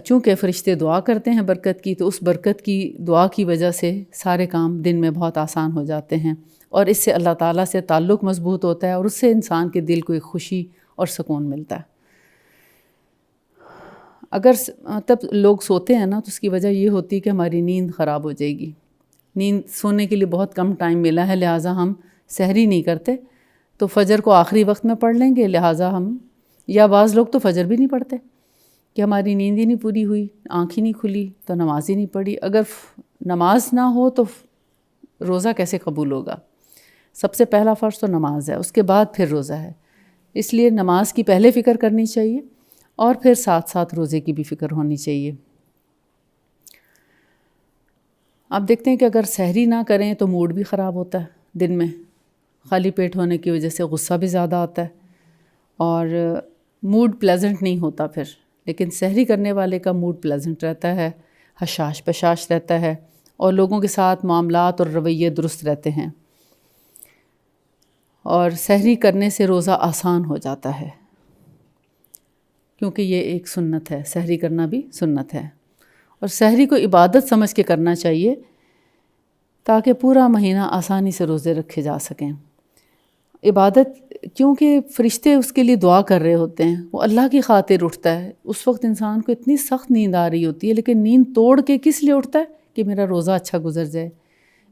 چونکہ فرشتے دعا کرتے ہیں برکت کی، تو اس برکت کی دعا کی وجہ سے سارے کام دن میں بہت آسان ہو جاتے ہیں، اور اس سے اللہ تعالیٰ سے تعلق مضبوط ہوتا ہے، اور اس سے انسان کے دل کو ایک خوشی اور سکون ملتا ہے۔ اگر تب لوگ سوتے ہیں نا تو اس کی وجہ یہ ہوتی ہے کہ ہماری نیند خراب ہو جائے گی، نیند سونے کے لیے بہت کم ٹائم ملا ہے، لہٰذا ہم سحری نہیں کرتے، تو فجر کو آخری وقت میں پڑھ لیں گے، لہٰذا ہم، یا بعض لوگ تو فجر بھی نہیں پڑھتے کہ ہماری نیند ہی نہیں پوری ہوئی، آنکھ ہی نہیں کھلی تو نماز ہی نہیں پڑھی۔ اگر نماز نہ ہو تو روزہ کیسے قبول ہوگا؟ سب سے پہلا فرض تو نماز ہے، اس کے بعد پھر روزہ ہے، اس لیے نماز کی پہلے فکر کرنی چاہیے، اور پھر ساتھ ساتھ روزے کی بھی فکر ہونی چاہیے۔ آپ دیکھتے ہیں کہ اگر سحری نہ کریں تو موڈ بھی خراب ہوتا ہے، دن میں خالی پیٹ ہونے کی وجہ سے غصہ بھی زیادہ آتا ہے، اور موڈ پلیزنٹ نہیں ہوتا پھر۔ لیکن سحری کرنے والے کا موڈ پلیزنٹ رہتا ہے، حشاش بشاش رہتا ہے، اور لوگوں کے ساتھ معاملات اور رویے درست رہتے ہیں، اور سحری کرنے سے روزہ آسان ہو جاتا ہے، کیونکہ یہ ایک سنت ہے، سحری کرنا بھی سنت ہے، اور سحری کو عبادت سمجھ کے کرنا چاہیے تاکہ پورا مہینہ آسانی سے روزے رکھے جا سکیں۔ عبادت، کیونکہ فرشتے اس کے لیے دعا کر رہے ہوتے ہیں، وہ اللہ کی خاطر اٹھتا ہے، اس وقت انسان کو اتنی سخت نیند آ رہی ہوتی ہے، لیکن نیند توڑ کے کس لیے اٹھتا ہے؟ کہ میرا روزہ اچھا گزر جائے،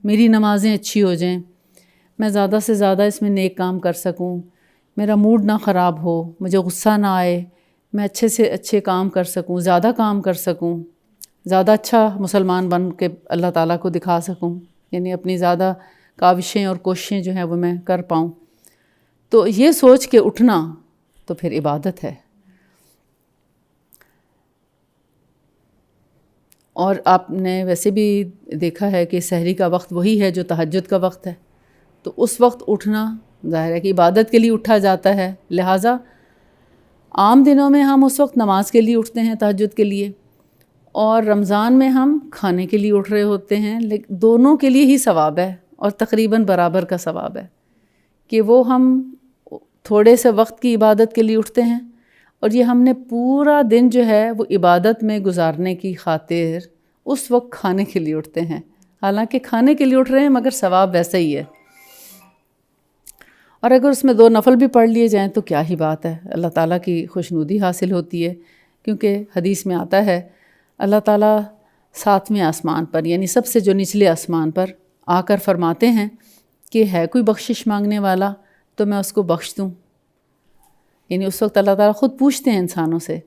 میری نمازیں اچھی ہو جائیں، میں زیادہ سے زیادہ اس میں نیک کام کر سکوں، میرا موڈ نہ خراب ہو، مجھے غصہ نہ آئے، میں اچھے سے اچھے کام کر سکوں، زیادہ کام کر سکوں، زیادہ اچھا مسلمان بن کے اللہ تعالیٰ کو دکھا سکوں، یعنی اپنی زیادہ کاوشیں اور کوششیں جو ہیں وہ میں کر پاؤں. تو یہ سوچ کے اٹھنا تو پھر عبادت ہے. اور آپ نے ویسے بھی دیکھا ہے کہ سحری کا وقت وہی ہے جو تہجد کا وقت ہے، تو اس وقت اٹھنا ظاہر ہے کہ عبادت کے لیے اٹھا جاتا ہے. لہٰذا عام دنوں میں ہم اس وقت نماز کے لیے اٹھتے ہیں، تہجد کے لیے، اور رمضان میں ہم کھانے کے لیے اٹھ رہے ہوتے ہیں، لیکن دونوں کے لیے ہی ثواب ہے اور تقریباً برابر کا ثواب ہے کہ وہ ہم تھوڑے سے وقت کی عبادت کے لیے اٹھتے ہیں، اور یہ ہم نے پورا دن جو ہے وہ عبادت میں گزارنے کی خاطر اس وقت کھانے کے لیے اٹھتے ہیں. حالانکہ کھانے کے لیے اٹھ رہے ہیں مگر ثواب ویسا ہی ہے. اور اگر اس میں 2 نفل بھی پڑھ لیے جائیں تو کیا ہی بات ہے، اللہ تعالیٰ کی خوشنودی حاصل ہوتی ہے. کیونکہ حدیث میں آتا ہے اللہ تعالیٰ 7ویں آسمان پر، یعنی سب سے جو نچلے آسمان پر آ کر فرماتے ہیں کہ ہے کوئی بخشش مانگنے والا تو میں اس کو بخش دوں. یعنی اس وقت اللہ تعالیٰ خود پوچھتے ہیں انسانوں سے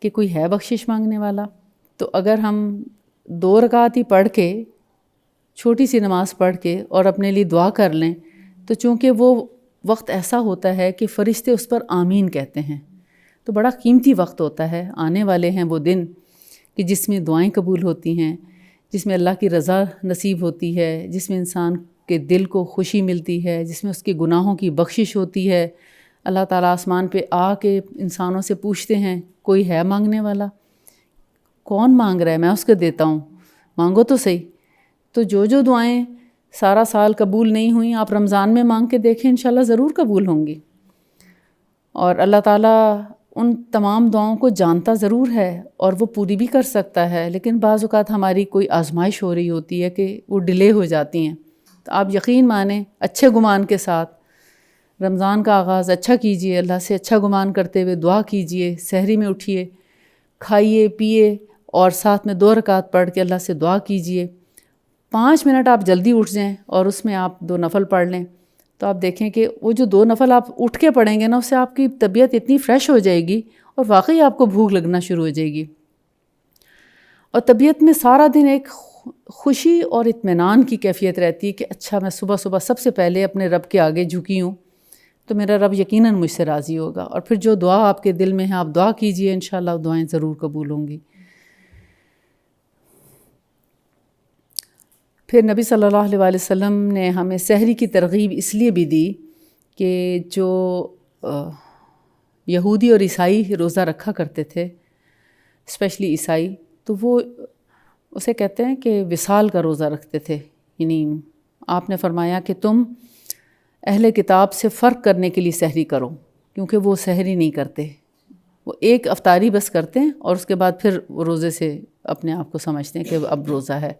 کہ کوئی ہے بخشش مانگنے والا. تو اگر ہم 2 رکعت ہی پڑھ کے، چھوٹی سی نماز پڑھ کے اور اپنے لیے دعا کر لیں، تو چونکہ وہ وقت ایسا ہوتا ہے کہ فرشتے اس پر آمین کہتے ہیں، تو بڑا قیمتی وقت ہوتا ہے. آنے والے ہیں وہ دن کہ جس میں دعائیں قبول ہوتی ہیں، جس میں اللہ کی رضا نصیب ہوتی ہے، جس میں انسان کے دل کو خوشی ملتی ہے، جس میں اس کے گناہوں کی بخشش ہوتی ہے. اللہ تعالیٰ آسمان پہ آ کے انسانوں سے پوچھتے ہیں کوئی ہے مانگنے والا؟ کون مانگ رہا ہے؟ میں اس کو دیتا ہوں، مانگو تو صحیح. تو جو دعائیں سارا سال قبول نہیں ہوئیں، آپ رمضان میں مانگ کے دیکھیں، انشاءاللہ ضرور قبول ہوں گی. اور اللہ تعالیٰ ان تمام دعاؤں کو جانتا ضرور ہے اور وہ پوری بھی کر سکتا ہے، لیکن بعض اوقات ہماری کوئی آزمائش ہو رہی ہوتی ہے کہ وہ ڈیلے ہو جاتی ہیں. تو آپ یقین مانیں، اچھے گمان کے ساتھ رمضان کا آغاز اچھا کیجئے، اللہ سے اچھا گمان کرتے ہوئے دعا کیجئے، سحری میں اٹھیے، کھائیے پیئے اور ساتھ میں 2 رکعت پڑھ کے اللہ سے دعا کیجئے. 5 منٹ آپ جلدی اٹھ جائیں اور اس میں آپ 2 نفل پڑھ لیں، تو آپ دیکھیں کہ وہ جو 2 نفل آپ اٹھ کے پڑھیں گے نا، اس سے آپ کی طبیعت اتنی فریش ہو جائے گی اور واقعی آپ کو بھوک لگنا شروع ہو جائے گی، اور طبیعت میں سارا دن ایک خوشی اور اطمینان کی کیفیت رہتی ہے کہ اچھا میں صبح صبح سب سے پہلے اپنے رب کے آگے جھکی ہوں، تو میرا رب یقیناً مجھ سے راضی ہوگا. اور پھر جو دعا آپ کے دل میں ہے آپ دعا کیجئے، انشاءاللہ دعائیں ضرور قبول ہوں گی. پھر نبی صلی اللہ علیہ وآلہ وسلم نے ہمیں سحری کی ترغیب اس لیے بھی دی کہ جو یہودی اور عیسائی روزہ رکھا کرتے تھے، اسپیشلی عیسائی، تو وہ اسے کہتے ہیں کہ وصال کا روزہ رکھتے تھے. یعنی آپ نے فرمایا کہ تم اہل کتاب سے فرق کرنے کے لیے سحری کرو، کیونکہ وہ سحری نہیں کرتے، وہ ایک افطاری بس کرتے ہیں اور اس کے بعد پھر وہ روزے سے اپنے آپ کو سمجھتے ہیں کہ اب روزہ ہے.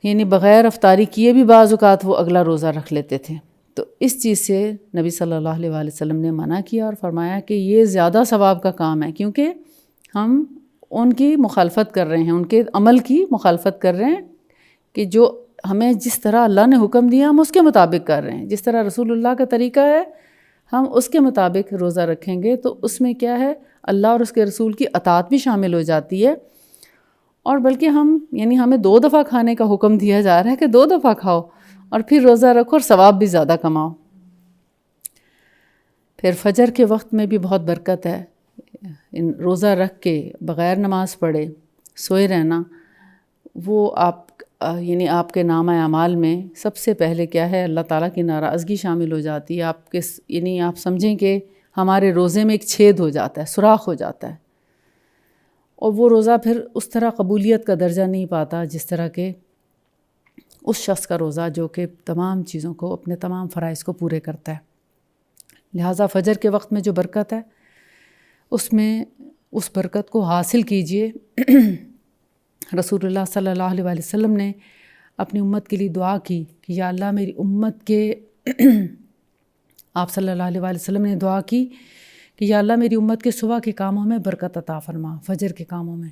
یعنی بغیر افطاری کیے بھی بعض اوقات وہ اگلا روزہ رکھ لیتے تھے. تو اس چیز سے نبی صلی اللہ علیہ وآلہ وسلم نے منع کیا اور فرمایا کہ یہ زیادہ ثواب کا کام ہے، کیونکہ ہم ان کی مخالفت کر رہے ہیں، ان کے عمل کی مخالفت کر رہے ہیں کہ جو ہمیں جس طرح اللہ نے حکم دیا ہم اس کے مطابق کر رہے ہیں، جس طرح رسول اللہ کا طریقہ ہے ہم اس کے مطابق روزہ رکھیں گے. تو اس میں کیا ہے، اللہ اور اس کے رسول کی اطاعت بھی شامل ہو جاتی ہے، اور بلکہ ہمیں 2 دفعہ کھانے کا حکم دیا جا رہا ہے کہ 2 دفعہ کھاؤ اور پھر روزہ رکھو اور ثواب بھی زیادہ کماؤ. پھر فجر کے وقت میں بھی بہت برکت ہے. روزہ رکھ کے بغیر نماز پڑھے سوئے رہنا، وہ یعنی آپ کے نامہ اعمال میں سب سے پہلے کیا ہے، اللہ تعالیٰ کی ناراضگی شامل ہو جاتی ہے. یعنی آپ سمجھیں کہ ہمارے روزے میں ایک چھید ہو جاتا ہے، سوراخ ہو جاتا ہے، اور وہ روزہ پھر اس طرح قبولیت کا درجہ نہیں پاتا جس طرح کہ اس شخص کا روزہ جو کہ تمام چیزوں کو، اپنے تمام فرائض کو پورے کرتا ہے. لہٰذا فجر کے وقت میں جو برکت ہے اس میں اس برکت کو حاصل کیجئے. رسول اللہ صلی اللہ علیہ وآلہ وسلم نے اپنی امت کے لیے دعا کی کہ یا اللہ میری امت کے آپ صلی اللہ علیہ وآلہ وسلم نے دعا کی کہ یا اللہ میری امت کے صبح کے کاموں میں برکت عطا فرما، فجر کے کاموں میں.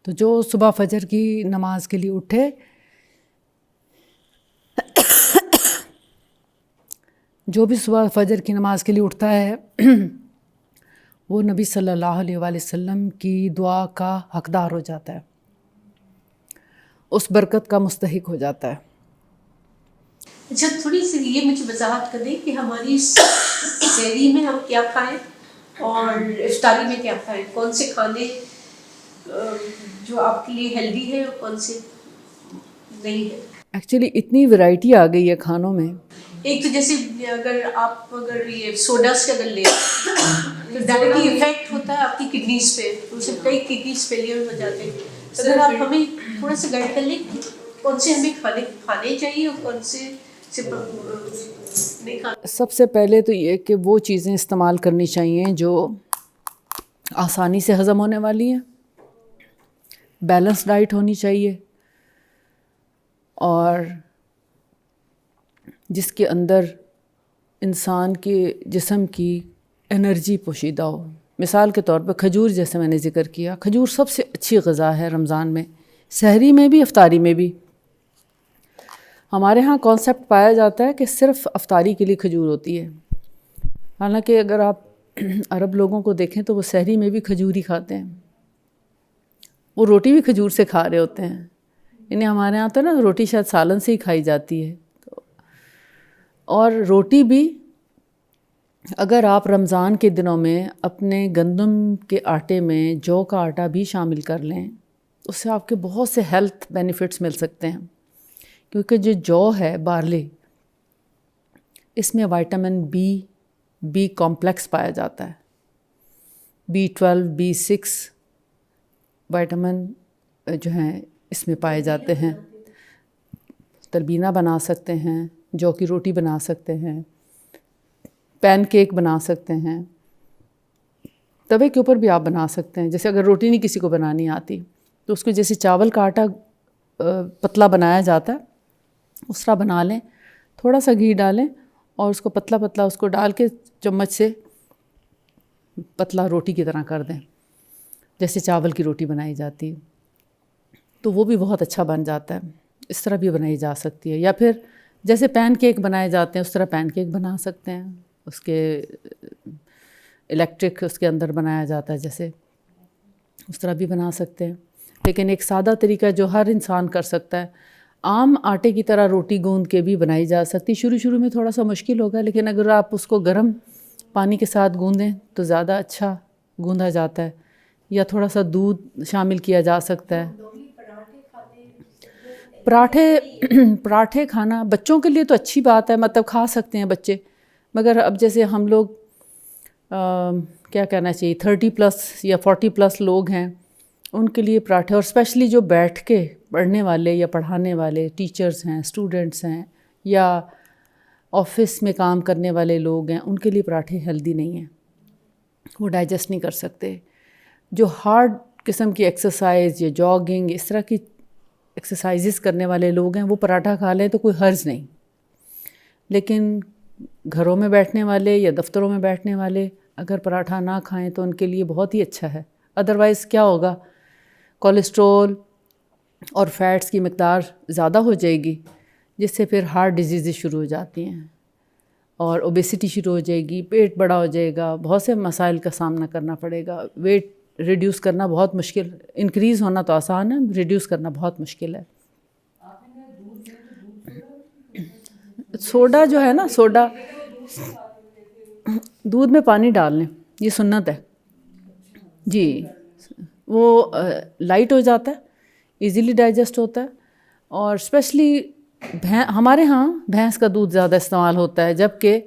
تو جو صبح فجر کی نماز کے لیے اٹھے جو بھی صبح فجر کی نماز کے لیے اٹھتا ہے وہ نبی صلی اللہ علیہ وآلہ وسلم کی دعا کا حقدار ہو جاتا ہے، اس برکت کا مستحق ہو جاتا ہے۔ اچھا، تھوڑی سی یہ مجھے وضاحت کر دیں کہ ہماری سحری میں ہم کیا کھائیں اور افطاری میں کیا کھائیں، کون سے کھانے جو آپ کے لیے ہیلدی ہے اور کون سے نہیں ہے؟ ایکچولی اتنی ورائٹی آ گئی ہے کھانوں میں۔ ایک تو جیسے اگر یہ سوڈاز کا اگر لیں تو ڈائریکٹلی افیکٹ ہوتا ہے آپ کی کڈنیز پہ، ان سے کئی کڈنیز فیلئر ہو جاتے ہیں۔ اگر آپ ہمیں تھوڑا سا گائڈ کر لیں کون سے ہمیں کھانے چاہیے اور کون سے نہیں کھانے۔ سب سے پہلے تو یہ کہ وہ چیزیں استعمال کرنی چاہیے جو آسانی سے ہضم ہونے والی ہیں، بیلنس ڈائٹ ہونی چاہیے، اور جس کے اندر انسان کے جسم کی انرجی پوشیدہ ہو۔ مثال کے طور پہ کھجور، جیسے میں نے ذکر کیا، کھجور سب سے اچھی غذا ہے رمضان میں، سحری میں بھی افطاری میں بھی۔ ہمارے ہاں کانسیپٹ پایا جاتا ہے کہ صرف افطاری کے لیے کھجور ہوتی ہے، حالانکہ اگر آپ عرب لوگوں کو دیکھیں تو وہ سحری میں بھی کھجور ہی کھاتے ہیں، وہ روٹی بھی کھجور سے کھا رہے ہوتے ہیں۔ یعنی ہمارے ہاں تو نا روٹی شاید سالن سے ہی کھائی جاتی ہے، اور روٹی بھی اگر آپ رمضان کے دنوں میں اپنے گندم کے آٹے میں جو کا آٹا بھی شامل کر لیں، اس سے آپ کے بہت سے ہیلتھ بینیفٹس مل سکتے ہیں، کیونکہ جو ہے بارلے، اس میں وائٹامن بی کمپلیکس پایا جاتا ہے، B12 B6 وائٹامن جو ہیں اس میں پائے جاتے ہیں۔ تلبینہ بنا سکتے ہیں، جو کی روٹی بنا سکتے ہیں، پین کیک بنا سکتے ہیں، توے کے اوپر بھی آپ بنا سکتے ہیں۔ جیسے اگر روٹی نہیں کسی کو بنانی آتی تو اس کو جیسے چاول کا آٹا پتلا بنایا جاتا ہے اس طرح بنا لیں، تھوڑا سا گھی ڈالیں اور اس کو پتلا پتلا اس کو ڈال کے چمچ سے پتلا روٹی کی طرح کر دیں، جیسے چاول کی روٹی بنائی جاتی ہے، تو وہ بھی بہت اچھا بن جاتا ہے۔ اس طرح بھی بنائی جا سکتی ہے، یا پھر جیسے پین کیک بنائے جاتے ہیں اس طرح پین کیک بنا سکتے ہیں، اس کے الیکٹرک اس کے اندر بنایا جاتا ہے جیسے، اس طرح بھی بنا سکتے ہیں۔ لیکن ایک سادہ طریقہ جو ہر انسان کر سکتا ہے، عام آٹے کی طرح روٹی گوندھ کے بھی بنائی جا سکتی۔ شروع میں تھوڑا سا مشکل ہوگا، لیکن اگر آپ اس کو گرم پانی کے ساتھ گوندیں تو زیادہ اچھا گوندھا جاتا ہے، یا تھوڑا سا دودھ شامل کیا جا سکتا ہے۔ پراٹھے کھانا بچوں کے لیے تو اچھی بات ہے، مطلب کھا سکتے ہیں بچے، مگر اب جیسے ہم لوگ کیا کہنا چاہیے 30+ یا 40+ لوگ ہیں، ان کے لیے پراٹھے، اور اسپیشلی جو بیٹھ کے پڑھنے والے یا پڑھانے والے ٹیچرز ہیں، اسٹوڈنٹس ہیں، یا آفس میں کام کرنے والے لوگ ہیں، ان کے لیے پراٹھے ہیلدی نہیں ہیں، وہ ڈائجسٹ نہیں کر سکتے۔ جو ہارڈ قسم کی ایکسرسائز یا جاگنگ اس طرح کی ایکسرسائزز کرنے والے لوگ ہیں وہ پراٹھا کھا لیں تو کوئی حرج نہیں، لیکن گھروں میں بیٹھنے والے یا دفتروں میں بیٹھنے والے اگر پراٹھا نہ کھائیں تو ان کے لیے بہت ہی اچھا ہے۔ ادروائز کیا ہوگا، کولیسٹرول اور فیٹس کی مقدار زیادہ ہو جائے گی، جس سے پھر ہارٹ ڈیزیزز شروع ہو جاتی ہیں اور اوبیسٹی شروع ہو جائے گی، پیٹ بڑا ہو جائے گا، بہت سے مسائل کا سامنا کرنا پڑے گا۔ ویٹ ریڈیوس کرنا بہت مشکل، انکریز ہونا تو آسان ہے، ریڈیوس کرنا بہت مشکل ہے۔ سوڈا جو ہے نا، سوڈا دودھ میں پانی ڈال لیں، یہ سنت ہے جی، وہ لائٹ ہو جاتا ہے، ایزیلی ڈائجسٹ ہوتا ہے، اور اسپیشلی ہمارے ہاں بھینس کا دودھ زیادہ استعمال ہوتا ہے، جبکہ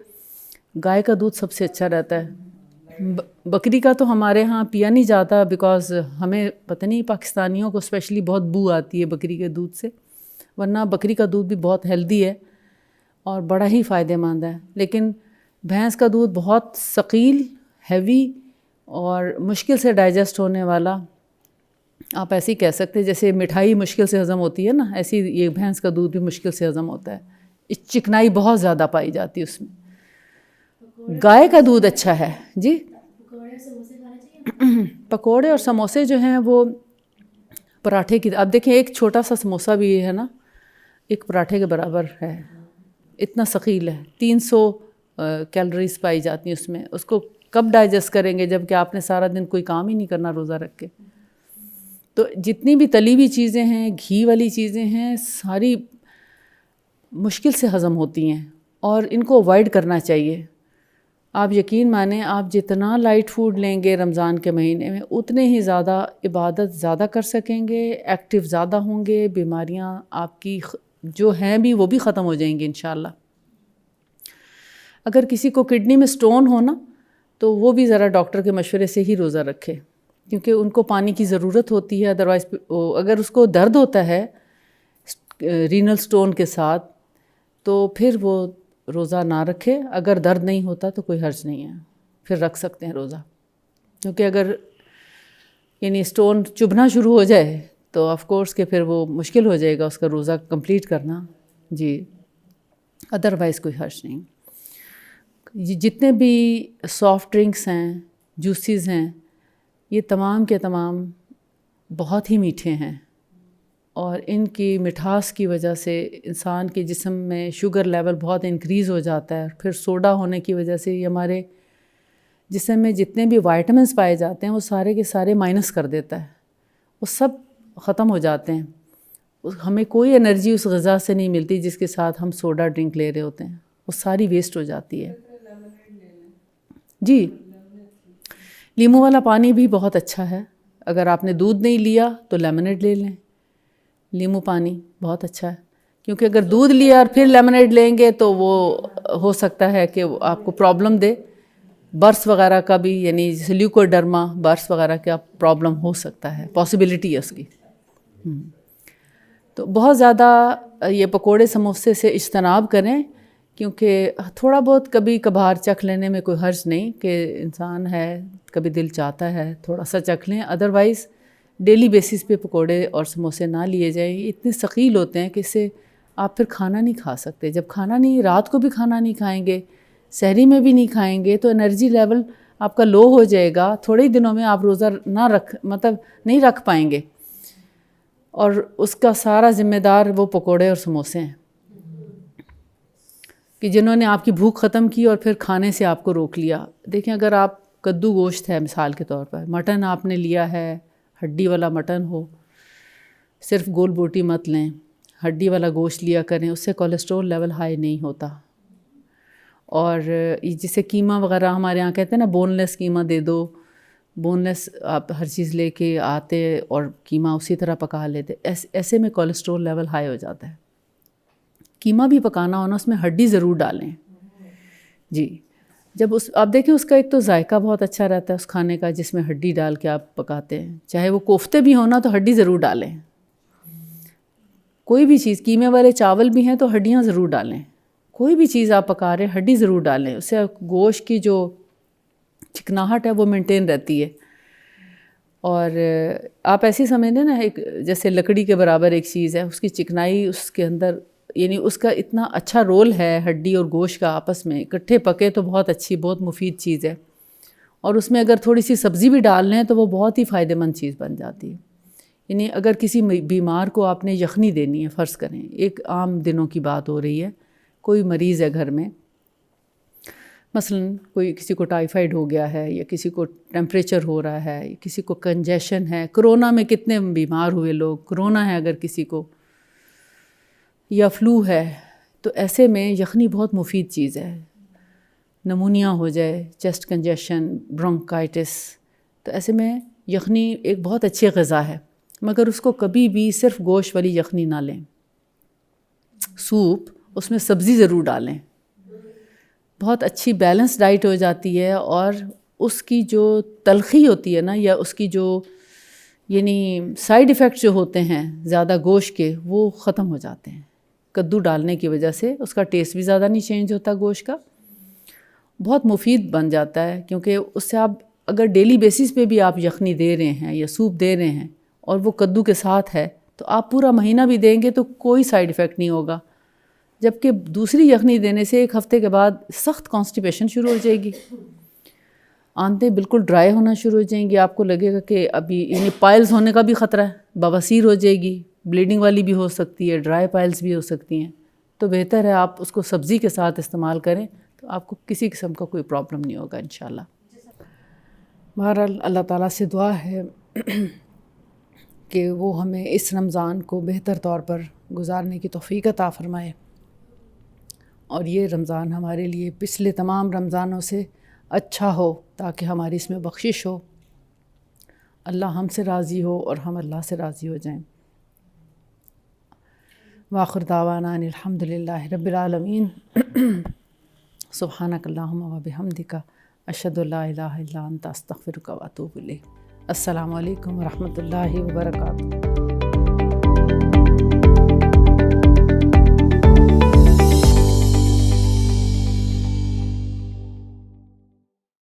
گائے کا دودھ سب سے اچھا رہتا ہے۔ بکری کا تو ہمارے ہاں پیا نہیں جاتا، بیکاز ہمیں پتہ نہیں پاکستانیوں کو اسپیشلی بہت بو آتی ہے بکری کے دودھ سے، ورنہ بکری کا دودھ بھی بہت ہیلدی ہے اور بڑا ہی فائدہ مند ہے۔ لیکن بھینس کا دودھ بہت ثقیل، ہیوی اور مشکل سے ڈائجسٹ ہونے والا، آپ ایسے ہی کہہ سکتے ہیں جیسے مٹھائی مشکل سے ہضم ہوتی ہے نا، ایسی یہ بھینس کا دودھ بھی مشکل سے ہضم ہوتا ہے، چکنائی بہت زیادہ پائی جاتی ہے اس میں۔ گائے کا دودھ اچھا ہے جی۔ پکوڑے اور سموسے جو ہیں وہ پراٹھے کی، اب دیکھیں ایک چھوٹا سا سموسہ بھی ہے نا، ایک پراٹھے کے برابر ہے، اتنا ثقیل ہے، 300 کیلوریز پائی جاتی ہیں اس میں، اس کو کب ڈائجسٹ کریں گے جب کہ آپ نے سارا دن کوئی کام ہی نہیں کرنا روزہ رکھ کے. تو جتنی بھی تلی ہوئی چیزیں ہیں، گھی والی چیزیں ہیں، ساری مشکل سے ہضم ہوتی ہیں اور ان کو اوائڈ کرنا چاہیے. آپ یقین مانیں آپ جتنا لائٹ فوڈ لیں گے رمضان کے مہینے میں اتنے ہی زیادہ عبادت زیادہ کر سکیں گے، ایکٹیو زیادہ ہوں گے، بیماریاں آپ کی جو ہیں بھی وہ بھی ختم ہو جائیں گی انشاءاللہ. اگر کسی کو کڈنی میں سٹون ہو نا تو وہ بھی ذرا ڈاکٹر کے مشورے سے ہی روزہ رکھے، کیونکہ ان کو پانی کی ضرورت ہوتی ہے. ادروائز اگر اس کو درد ہوتا ہے رینل سٹون کے ساتھ تو پھر وہ روزہ نہ رکھے. اگر درد نہیں ہوتا تو کوئی حرج نہیں ہے، پھر رکھ سکتے ہیں روزہ. کیونکہ اگر یعنی سٹون چبھنا شروع ہو جائے تو آف کورس کہ پھر وہ مشکل ہو جائے گا اس کا روزہ کمپلیٹ کرنا. جی ادروائز کوئی حرج نہیں. جتنے بھی سافٹ ڈرنکس ہیں، جوسیز ہیں، یہ تمام کے تمام بہت ہی میٹھے ہیں اور ان کی مٹھاس کی وجہ سے انسان کے جسم میں شوگر لیول بہت انکریز ہو جاتا ہے. پھر سوڈا ہونے کی وجہ سے یہ ہمارے جسم میں جتنے بھی وائٹامنس پائے جاتے ہیں وہ سارے کے سارے مائنس کر دیتا ہے، وہ سب ختم ہو جاتے ہیں. ہمیں کوئی انرجی اس غذا سے نہیں ملتی جس کے ساتھ ہم سوڈا ڈرنک لے رہے ہوتے ہیں، وہ ساری ویسٹ ہو جاتی ہے. جی لیمو والا پانی بھی بہت اچھا ہے. اگر آپ نے دودھ نہیں لیا تو لیمنیڈ لے لیں. لیمو پانی بہت اچھا ہے، کیونکہ اگر دودھ لیا اور پھر لیمنیڈ لیں گے تو وہ ہو سکتا ہے کہ آپ کو پرابلم دے. برس وغیرہ کا بھی یعنی جیسے لیوکوڈرما برس وغیرہ کا پرابلم ہو سکتا ہے، پاسبلٹی ہے اس کی. تو بہت زیادہ یہ پکوڑے سموسے سے اجتناب کریں، کیونکہ تھوڑا بہت کبھی کبھار چکھ لینے میں کوئی حرج نہیں کہ انسان ہے کبھی دل چاہتا ہے تھوڑا سا چکھ لیں. ادروائز ڈیلی بیسس پہ پکوڑے اور سموسے نہ لیے جائیں. یہ اتنے ثقیل ہوتے ہیں کہ اس سے آپ پھر کھانا نہیں کھا سکتے. جب کھانا نہیں، رات کو بھی کھانا نہیں کھائیں گے، سحری میں بھی نہیں کھائیں گے تو انرجی لیول آپ کا لو ہو جائے گا. تھوڑے ہی دنوں میں آپ روزہ نہیں رکھ پائیں گے، اور اس کا سارا ذمہ دار وہ پکوڑے اور سموسے ہیں کہ جنہوں نے آپ کی بھوک ختم کی اور پھر کھانے سے آپ کو روک لیا. دیکھیں اگر آپ کدو گوشت ہے مثال کے طور پر، مٹن آپ نے لیا ہے، ہڈی والا مٹن ہو، صرف گول بوٹی مت لیں، ہڈی والا گوشت لیا کریں، اس سے کولیسٹرول لیول ہائی نہیں ہوتا. اور جسے قیمہ وغیرہ ہمارے یہاں کہتے ہیں نا بون لیس قیمہ دے دو، بون لیس آپ ہر چیز لے کے آتے اور قیمہ اسی طرح پکا لیتے، ایسے میں کولیسٹرول لیول ہائی ہو جاتا ہے. قیمہ بھی پکانا ہونا اس میں ہڈی ضرور ڈالیں. جی جب آپ دیکھیں اس کا ایک تو ذائقہ بہت اچھا رہتا ہے اس کھانے کا جس میں ہڈی ڈال کے آپ پکاتے ہیں، چاہے وہ کوفتے بھی ہونا تو ہڈی ضرور ڈالیں. کوئی بھی چیز، قیمے والے چاول بھی ہیں تو ہڈیاں ضرور ڈالیں. کوئی بھی چیز آپ پکا رہے ہیں ہڈی ضرور ڈالیں، اس سے گوشت کی جو چکناہٹ ہے وہ مینٹین رہتی ہے. اور آپ ایسی سمجھیں نا ایک جیسے لکڑی کے برابر ایک چیز ہے، اس کی چکنائی اس کے اندر یعنی اس کا اتنا اچھا رول ہے ہڈی اور گوشت کا آپس میں اکٹھے پکے تو بہت اچھی بہت مفید چیز ہے. اور اس میں اگر تھوڑی سی سبزی بھی ڈال لیں تو وہ بہت ہی فائدہ مند چیز بن جاتی ہے. یعنی اگر کسی بیمار کو آپ نے یخنی دینی ہے، فرض کریں ایک عام دنوں کی بات ہو رہی ہے، کوئی مریض ہے گھر میں، مثلاً کسی کو ٹائیفائڈ ہو گیا ہے یا کسی کو ٹیمپریچر ہو رہا ہے یا کسی کو کنجیشن ہے، کرونا میں کتنے بیمار ہوئے لوگ، کرونا ہے اگر کسی کو یا فلو ہے، تو ایسے میں یخنی بہت مفید چیز ہے. نمونیا ہو جائے، چیسٹ کنجیشن، برونکائٹس، تو ایسے میں یخنی ایک بہت اچھی غذا ہے. مگر اس کو کبھی بھی صرف گوشت والی یخنی نہ لیں. سوپ اس میں سبزی ضرور ڈالیں، بہت اچھی بیلنس ڈائٹ ہو جاتی ہے. اور اس کی جو تلخی ہوتی ہے نا یا اس کی جو یعنی سائیڈ ایفیکٹ جو ہوتے ہیں زیادہ گوشت کے وہ ختم ہو جاتے ہیں. کدو ڈالنے کی وجہ سے اس کا ٹیسٹ بھی زیادہ نہیں چینج ہوتا، گوشت کا بہت مفید بن جاتا ہے. کیونکہ اس سے آپ اگر ڈیلی بیسس پہ بھی آپ یخنی دے رہے ہیں یا سوپ دے رہے ہیں اور وہ کدو کے ساتھ ہے تو آپ پورا مہینہ بھی دیں گے تو کوئی سائیڈ ایفیکٹ نہیں ہوگا. جبکہ دوسری یخنی دینے سے ایک ہفتے کے بعد سخت کانسٹیپیشن شروع ہو جائے گی، آنتیں بالکل ڈرائی ہونا شروع ہو جائیں گی. آپ کو لگے گا کہ ابھی یعنی پائلز ہونے کا بھی خطرہ ہے، بواسیر ہو جائے گی، بلیڈنگ والی بھی ہو سکتی ہے، ڈرائی پائلز بھی ہو سکتی ہیں. تو بہتر ہے آپ اس کو سبزی کے ساتھ استعمال کریں تو آپ کو کسی قسم کا کوئی پرابلم نہیں ہوگا انشاءاللہ۔ بہرحال اللہ تعالیٰ سے دعا ہے کہ وہ ہمیں اس رمضان کو بہتر طور پر گزارنے کی توفیق عطا فرمائے، اور یہ رمضان ہمارے لیے پچھلے تمام رمضانوں سے اچھا ہو، تاکہ ہماری اس میں بخشش ہو، اللہ ہم سے راضی ہو اور ہم اللہ سے راضی ہو جائیں۔ وآخر دعوانا ان الحمد للہ رب العالمین۔ سبحانک اللہم و بحمدک، اشہد ان لا الہ الا انت، استغفرک و اتوب الیک۔ السلام علیکم و رحمۃ اللہ وبرکاتہ۔